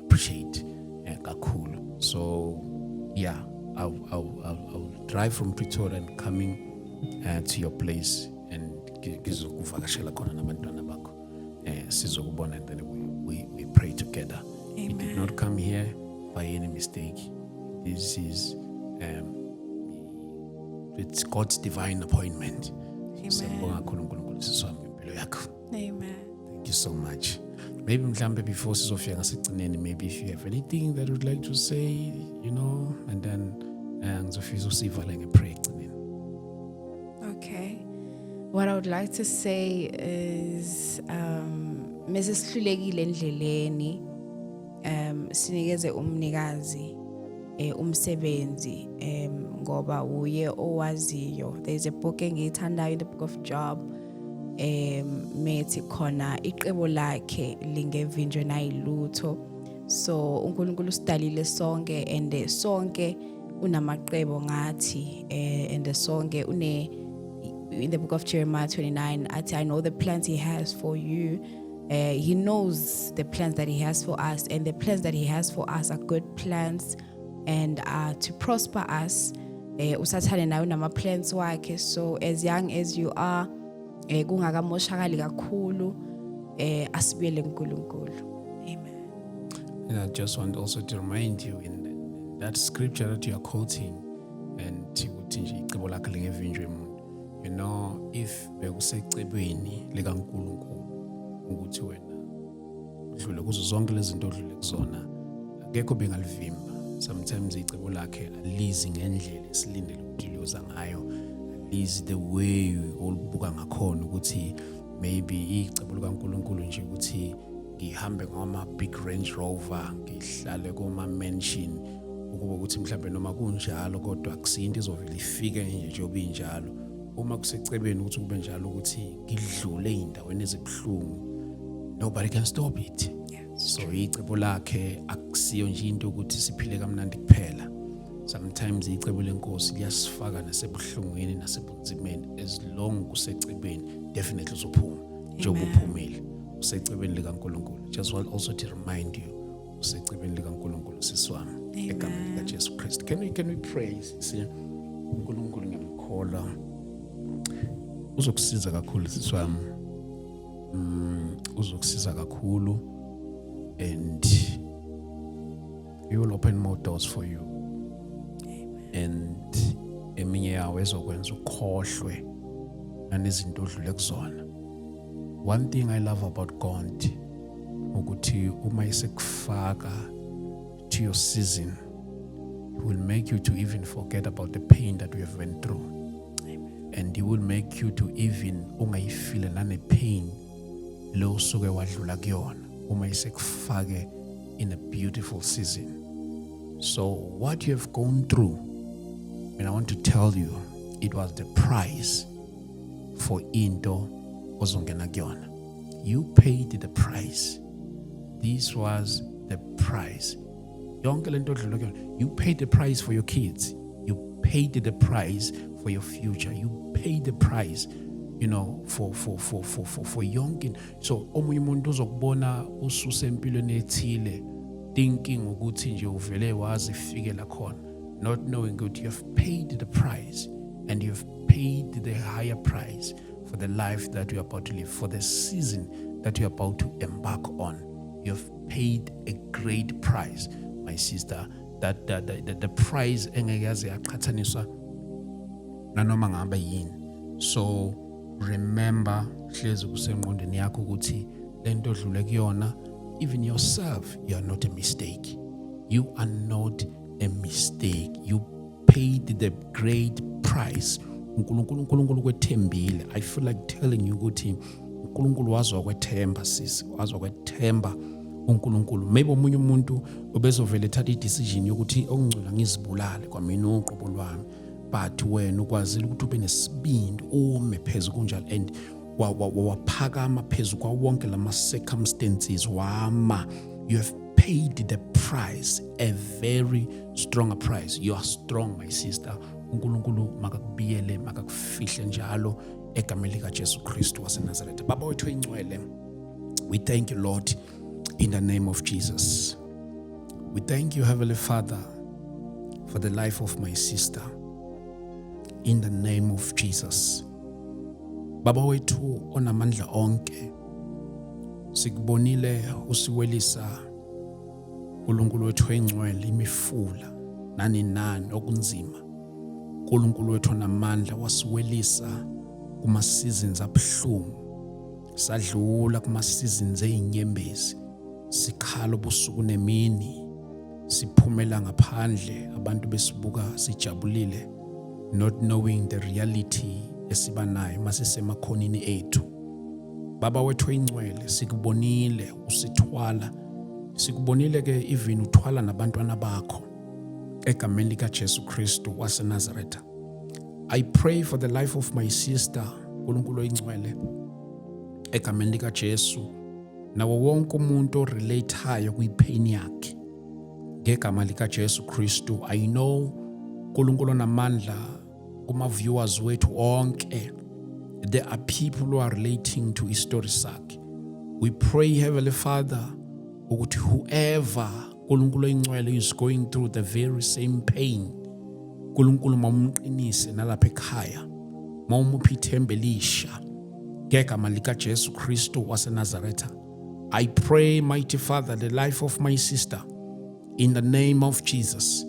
S1: appreciate kakhulu. So yeah, I'll drive from Pretoria and coming to your place and ngizokuvakashela khona nabantwana bakho sizokubona, and then we pray together.
S2: Amen.
S1: We did not come here by any mistake. This is it's God's divine appointment. Siyabonga kakhulu uNkulunkulu siswami impilo yakho.
S2: Amen.
S1: Thank you so much. Maybe mhlambe before sizofika ngasigcineni, maybe if you have anything that you would like to say, and then ngizofisa usivale ngeprayer egcineni.
S2: Okay. What I would like to say is Mrs. Hlulekile endleleni sinikeze umnikazi umsebenzi ngoba uye owaziyo. There's a book engiyithandayo in the book of Job methi khona iqebo lakhe lingevinjwe nayilutho. So uNkulunkulu usidalile sonke, and sonke unamaqebo ngathi, and sonke in the book of Jeremiah 29 athi, I know the plans he has for you. He knows the plans that he has for us, and the plans that he has for us are good plans and are to prosper us. Usathane nawe nama plans wakhe. So as young as you are, kungakamoshakali kakhulu, asibiyele kuNkulunkulu. Amen.
S1: And I just want also to remind you in that scripture that you are quoting, and ukuthi nje icebo lakhe lingevinjwe umuntu, if bekusecebweni likaNkulunkulu ukuthi wena udlule kuzo zonke lezi zinto odlule kuzona, akekho bengalivimba. Sometimes icebo lakhe alizi ngendlela esilindele ukuthi liyoza ngayo, alizi the way olubuka ngakhona ukuthi maybe icebo likaNkulunkulu nje ukuthi ngihambe ngama big Range Rover, ngihlale kuma mansion, ukuba ukuthi mhlawumbe noma kunjalo kodwa akusinto izovela ifike nje njengoba injalo. Uma kusecebeni ukuthi kube njalo ukuthi ngidlule indaweni ezibhlungu, nobody can stop it. So icebo lakhe akusiyo nje into ukuthi siphile kamnandi kuphela. Sometimes icebo lenkosi liyasifaka nasebuhlungweni nasebunzimeni. As long kusecebeni, definitely uzophuma njengoba uphumile usecebeni likaNkulunkulu. Just want also to remind you, usecebeni likaNkulunkulu siswami egameni likaJesu Kristu. Can we pray? uNkulunkulu ngiyamkholwa uzokusiza kakhulu siswami, uzokusiza kakhulu, and he will open more doors for you. And eminye yawo ezokwenza ukhohlwe nanezinto odlule kuzona. One thing I love about God ukuthi uma isekufaka to your season, he will make you to even forget about the pain that we have went through. And he will make you to even ungayifile nane pain lo usuke wadlula kuyona uma isekufake in a beautiful season. So what you have gone through, and I want to tell you, it was the price for into ozongena kuyona. You paid the price. This was the price. Yonke lento odlula kuyona, you paid the price for your kids. You paid the price for your future. You paid the price, for yonke. So omunye umuntu uzokubona ususe empilweni ethile thinking ukuthi nje uvele wazi fike la khona, not knowing that you have paid the price, and you have paid the higher price for the life that you are about to live, for the season that you are about to embark on. You have paid a great price, my sister, that the price engeke yaze yaqhathaniswa nanoma ngabe yini. So remember hlezi kusengqondweni yakho ukuthi lento odlule kuyona, even yourself, you are not a mistake. You are not a mistake. You paid the great price. uNkulunkulu kwethembile. I feel like telling you ukuthi uNkulunkulu wazwa kwethemba sis, wazwa kwethemba uNkulunkulu. Maybe omunye umuntu obezovele ethatha i-decision yokuthi okungcola ngizibulale kwamina uqobo lwami, but wena ukwazile ukuthi ube nesibindi ume phezulu kunjalo and waphakama phezulu kwa wonke lama circumstances wama. You have paid the price, a very strong price. You are strong, my sister. uNkulunkulu makakubiyele, makakufihle njalo egameni lika Jesu Kristu waseNazaretha. Baba wethu oyingcwele, we thank you, Lord, in the name of Jesus. We thank you, Heavenly Father, for the life of my sister, in the name of Jesus. Baba wethu onamandla onke, sikubonile usiwelisa uNkulunkulu wethu oyingcwele imifula nani okunzima. uNkulunkulu wethu onamandla wasiwelisa kuma seasons abuhlungu, sadlula kuma seasons ezinyembezi, sikhala ubusuku nemini, siphumela ngaphandle abantu besibuka sijabulile, not knowing the reality esiba nayo masisemakhonini ethu. Baba wethu oyingcwele, sikubonile usithwala, sikubonile ke even uthwala nabantwana bakho egameni lika Jesu Kristu waseNazaretha. I pray for the life of my sister, uNkulunkulu oyingcwele, egameni lika Jesu, nawo wonke umuntu orelateayo kwipain yakhe ngegama lika Jesu Kristu. I know uNkulunkulu onamandla kuma viewers wethu onke, there are people who are relating to history sakhe. We pray, Heavenly Father, ukuthi whoever uNkulunkulu oyingcwele is going through the very same pain, uNkulunkulu mawumqinise nalapha ekhaya, mawumuphi ithemba elisha ngegama lika Jesu Kristu waseNazaretha. I pray, mighty Father, the life of my sister, in the name of Jesus.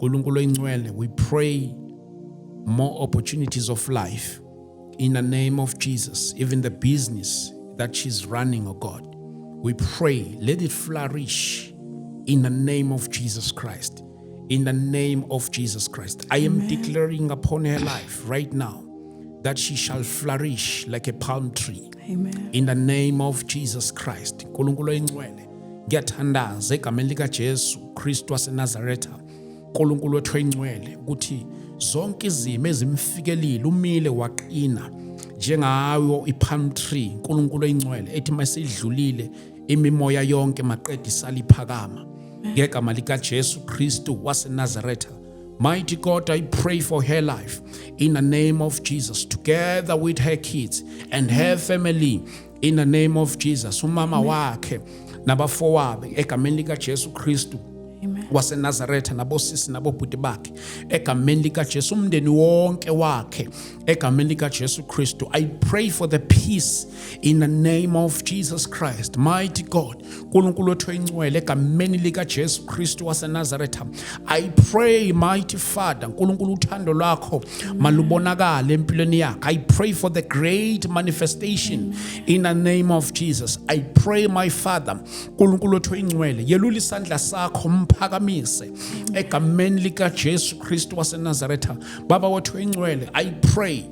S1: uNkulunkulu oyingcwele, we pray more opportunities of life in the name of Jesus. Even the business that she's running, oh God, we pray, let it flourish in the name of Jesus Christ. In the name of Jesus Christ. I am declaring upon her life right now that she shall flourish like a palm tree.
S2: Amen.
S1: In the name of Jesus Christ. uNkulunkulu oyingcwele, ngiyathandaza egameni lika Jesu Kristu waseNazaretha, uNkulunkulu wethu oyingcwele, ukuthi zonke izimo ezimfikelile umile waqina njengayo ipalm tree. uNkulunkulu oyingcwele, ethi masidlulile imimoya yonke maqeda isaliphakama ngegama lika Jesu Kristu waseNazaretha. Mighty God, I pray for her life in the name of Jesus, together with her kids and her family, in the name of Jesus. Umama wakhe nabafowabo egameni lika Jesu Kristu waseNazaretha, nabosisi nabobhuti bakhe egameni lika Jesu, umndeni wonke wakhe egameni lika Jesu Kristu. I pray for the peace in the name of Jesus Christ. Mighty God, uNkulunkulu wethu oyingcwele, egameni lika Jesu Kristu waseNazaretha, I pray, mighty Father, uNkulunkulu uthando lwakho malubonakala empilweni yakhe. I pray for the great manifestation in the name of Jesus. I pray, my Father, uNkulunkulu wethu oyingcwele, yelula isandla sakho mphakamise egameni lika Jesu Kristu waseNazaretha. Baba wethu oyingcwele, I pray,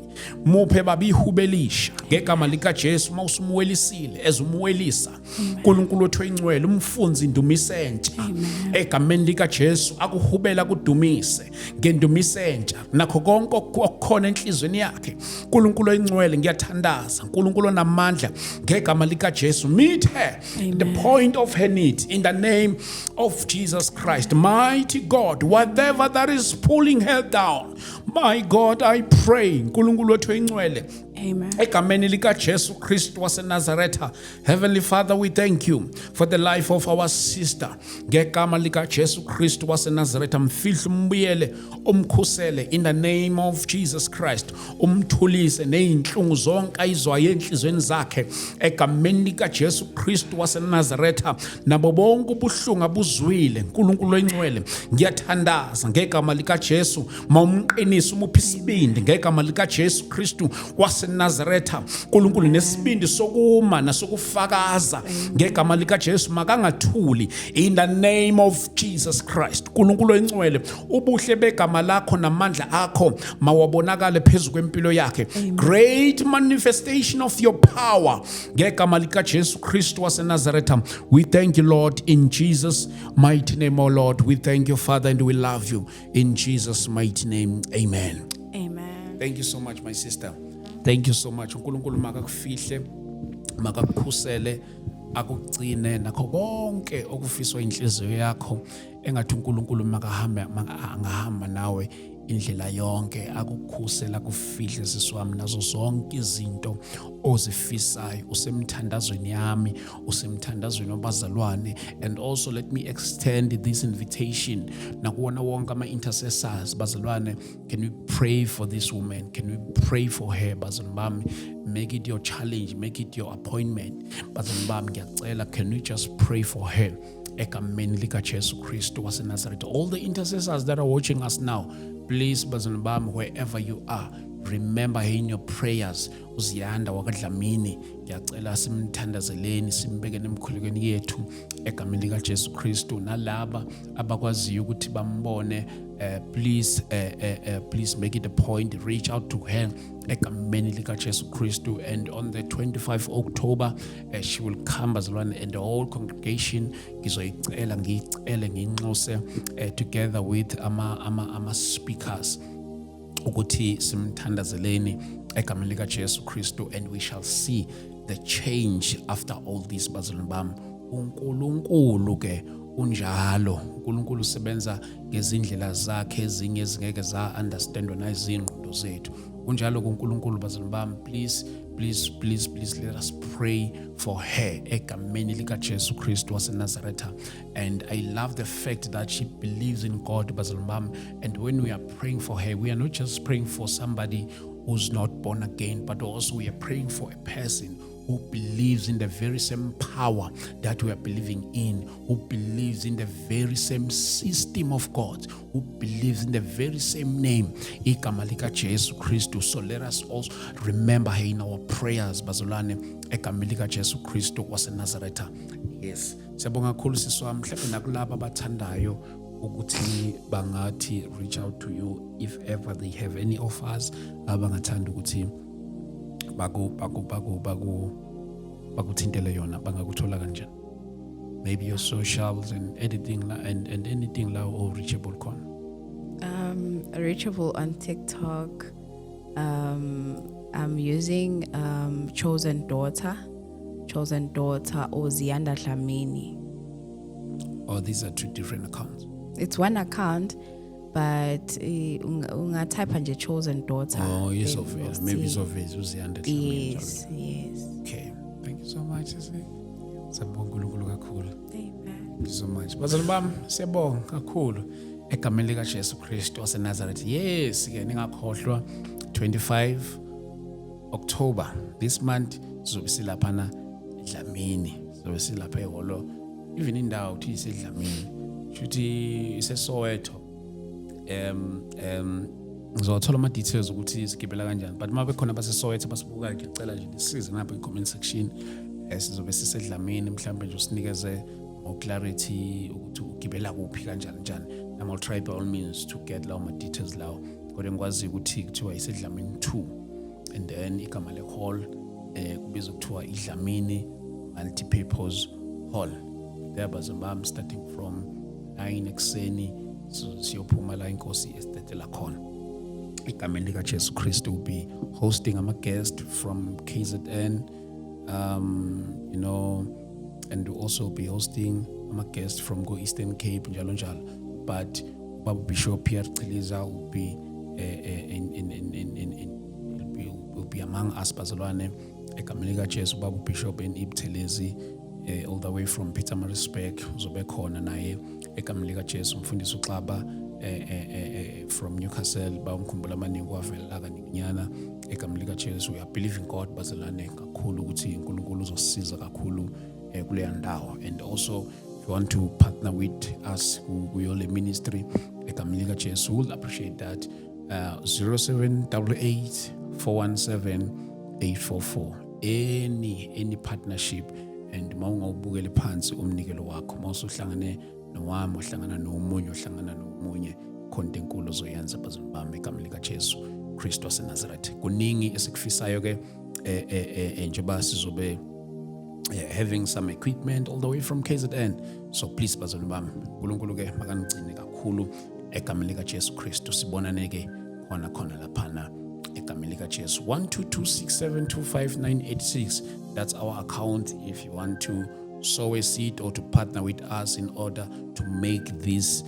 S1: muphe babihubelisha ngegama lika Jesu, mawusumuwelisile ezumuwelisa uNkulunkulu wethu oyingcwele, umfunzi indumisentsha egameni lika Jesu, akuhubela kudumise ngendumisentsha nakho konke okukhona enhlizweni yakhe. uNkulunkulu oyingcwele, ngiyathandaza uNkulunkulu onamandla ngegama lika Jesu, meet her the point of her need in the name of Jesus Christ. Mighty God, whatever that is pulling her down, my God, I pray, uNkulunkulu wethu oyingcwele,
S2: Amen.
S1: egameni lika Jesu Kristu waseNazaretha. Heavenly Father, we thank you for the life of our sister ngegama lika Jesu Kristu waseNazaretha. Mfihle umbuyele, umkhusele in the name of Jesus Christ, umthulise nezinhlungu zonke ayizwayo enhlizweni zakhe egameni lika Jesu Kristu waseNazaretha. Nabo bonke ubuhlungu abuzwile, uNkulunkulu oyingcwele, ngiyathandaza ngegama lika Jesu, mawumqinise umuphi isibindi ngegama lika Jesu Kristu waseNazaretha. waseNazaretha uNkulunkulu nesibindi sokuma nasokufakaza ngegama likaJesu makangathuli in the name of Jesus Christ. uNkulunkulu oyingcwele ubuhle begama lakho namandla akho mawabonakale phezulu kwempilo yakhe. Great manifestation of your power ngegama likaJesu Kristu waseNazaretha. We thank you, Lord, in Jesus mighty name. Oh Lord, we thank you, Father, and we love you in Jesus mighty name. Amen.
S2: Amen.
S1: Thank you so much, my sister. Thank you so much. uNkulunkulu makakufihle, makakukhusele, akugcine nakho konke okufiswa inhliziyo yakho. Engathi uNkulunkulu angahamba nawe indlela yonke, akukhusela kufihle sisiwami nazo zonke izinto ozifisayo. Usemthandazweni yami, usemthandazweni wabazalwane. And also let me extend this invitation nakuwona wonke ama-intercessors. Bazalwane, can we pray for this woman? Can we pray for her? Bazalwane bami, make it your challenge, make it your appointment. Bazalwane bami, ngiyacela, can we just pray for her? Egameni likaJesu Kristu waseNazaretha. All the intercessors that are watching us now, please, bazalwane bami, wherever you are, remember in your prayers uZiyanda wakwaDlamini. Ngiyacela simthandazeleni, simbekeni emkhulekweni yethu egameni likaJesu Kristu. Nalaba abakwaziyo ukuthi bambone, please make it a point, reach out to her egameni likaJesu Kristu. And on the 25th October she will come, bazalwane, and the whole congregation ngizoyicela nginxuse together with ama speakers ukuthi simthandazeleni egameni likaJesu Kristu, and we shall see the change after all this. Bazalwane bami, uNkulunkulu ke unjalo. uNkulunkulu usebenza ngezindlela zakhe ezinye ezingeke za understandwa nazingqondo zethu. Unjalo kuNkulunkulu. Bazalwane bami, please let us pray for her egameni likaJesu Kristu waseNazaretha. And I love the fact that she believes in God, bazalwane bami. And when we are praying for her, we are not just praying for somebody who's not born again, but also we are praying for a person who believes in the very same power that we are believing in, who believes in the very same system of God, who believes in the very same name, igama likaJesu Kristu. So let us also remember her in our prayers, bazalwane, igama likaJesu Kristu waseNazaretha. Yes, siyabonga kakhulu siswami. Mhlawumbe nakulabo abathandayo ukuthi bangathi reach out to you if ever they have any offers abangathanda ukuthi bakuthintele yona, bangakuthola kanjani? Maybe your socials and anything anything la or reachable khona.
S2: Reachable on TikTok. I'm using Chosen Daughter or Ziyanda Dlamini.
S1: Oh, these are two different accounts.
S2: It's one account, but ungatype nje Chosen Daughter.
S1: Oh, yes, obvious. Maybe it's obvious.
S2: Yes.
S1: Okay. Thank you so much. Sabonga uNkulunkulu kakhulu.
S2: Amen.
S1: Thank you so much. Bazalwane bami, siyabonga kakhulu egameni likaJesu Kristu waseNazaretha. Yes, ke ningakhohlwa 25 October this month sizobe silapha na eDlamini. Sizobe silapha eholo. Even indawo uthi iseDlamini. Shuthi iseSoweto. Ngizothola ama details ukuthi sigibela kanjani, but mabe khona baseSoweto basibuka, ngicela nje nisize ngapha i-comment section. Sizobe siseDlamini, mhlawumbe nje usinikeze more clarity ukuthi ugibela kuphi kanjani. And I'll try by all means to get lawo ma details lawo. Kodwa ngikwazi ukuthi kuthiwa iseDlamini 2, and then igama le hall kubizwa kuthiwa iDlamini Multipurpose Hall. There bazalwane, starting from 9 ekseni siyophuma la inkosi estate la khona. Igameni likaJesu Kristu will be hosting a guest from KZN, and we'll also be hosting a guest from Go Eastern Cape, njalo. But Baba Bishop Pierre Celiza will be will be among us, bazalwane. Igameni likaJesu, Baba Bishop and Ibtelezi, all the way from Pietermaritzburg, uzobe khona naye egameni likaJesu. Umfundisi uXaba from Newcastle, bawumkhumbula amaningi wavela kaninyana egameni likaJesu. We are believing God, bazalwane, kakhulu ukuthi uNkulunkulu uzosisiza kakhulu kuleya ndawo. And also if you want to partner with us kuyole ministry egameni likaJesu, we'll appreciate that. 0788 417 844 any partnership and mawungawubukele phansi umnikelo wakho mawusuhlangane nowami ohlangana nomunye ohlangana nomunye khonto enkulu ozoyenza bazalwane bami egameni lika Jesu Kristu waseNazaretha kuningi esikufisayo ke njengoba sizobe having some equipment all the way from KZN. So please bazalwane bami uNkulunkulu ke makanigcine kakhulu egameni lika Jesu Kristu sibonane ke khona laphana egameni lika Jesu 1226725986. That's our account if you want to sow a seed or to partner with us in order to make this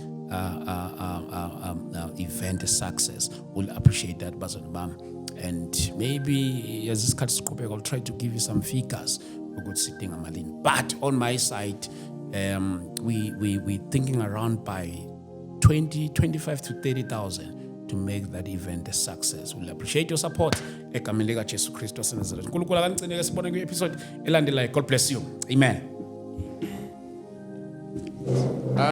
S1: event a success. We'll appreciate that bazalwane bami. And maybe as this cut scope, I'll try to give you some figures. Good sitting amalini. But on my side, we thinking around by 25 to 30,000 to make that event a success. We'll appreciate your support. Egameni lika Jesu Kristu waseNazaretha. uNkulunkulu akangcine ke sibone kwi episode elandelayo. God bless you. Amen.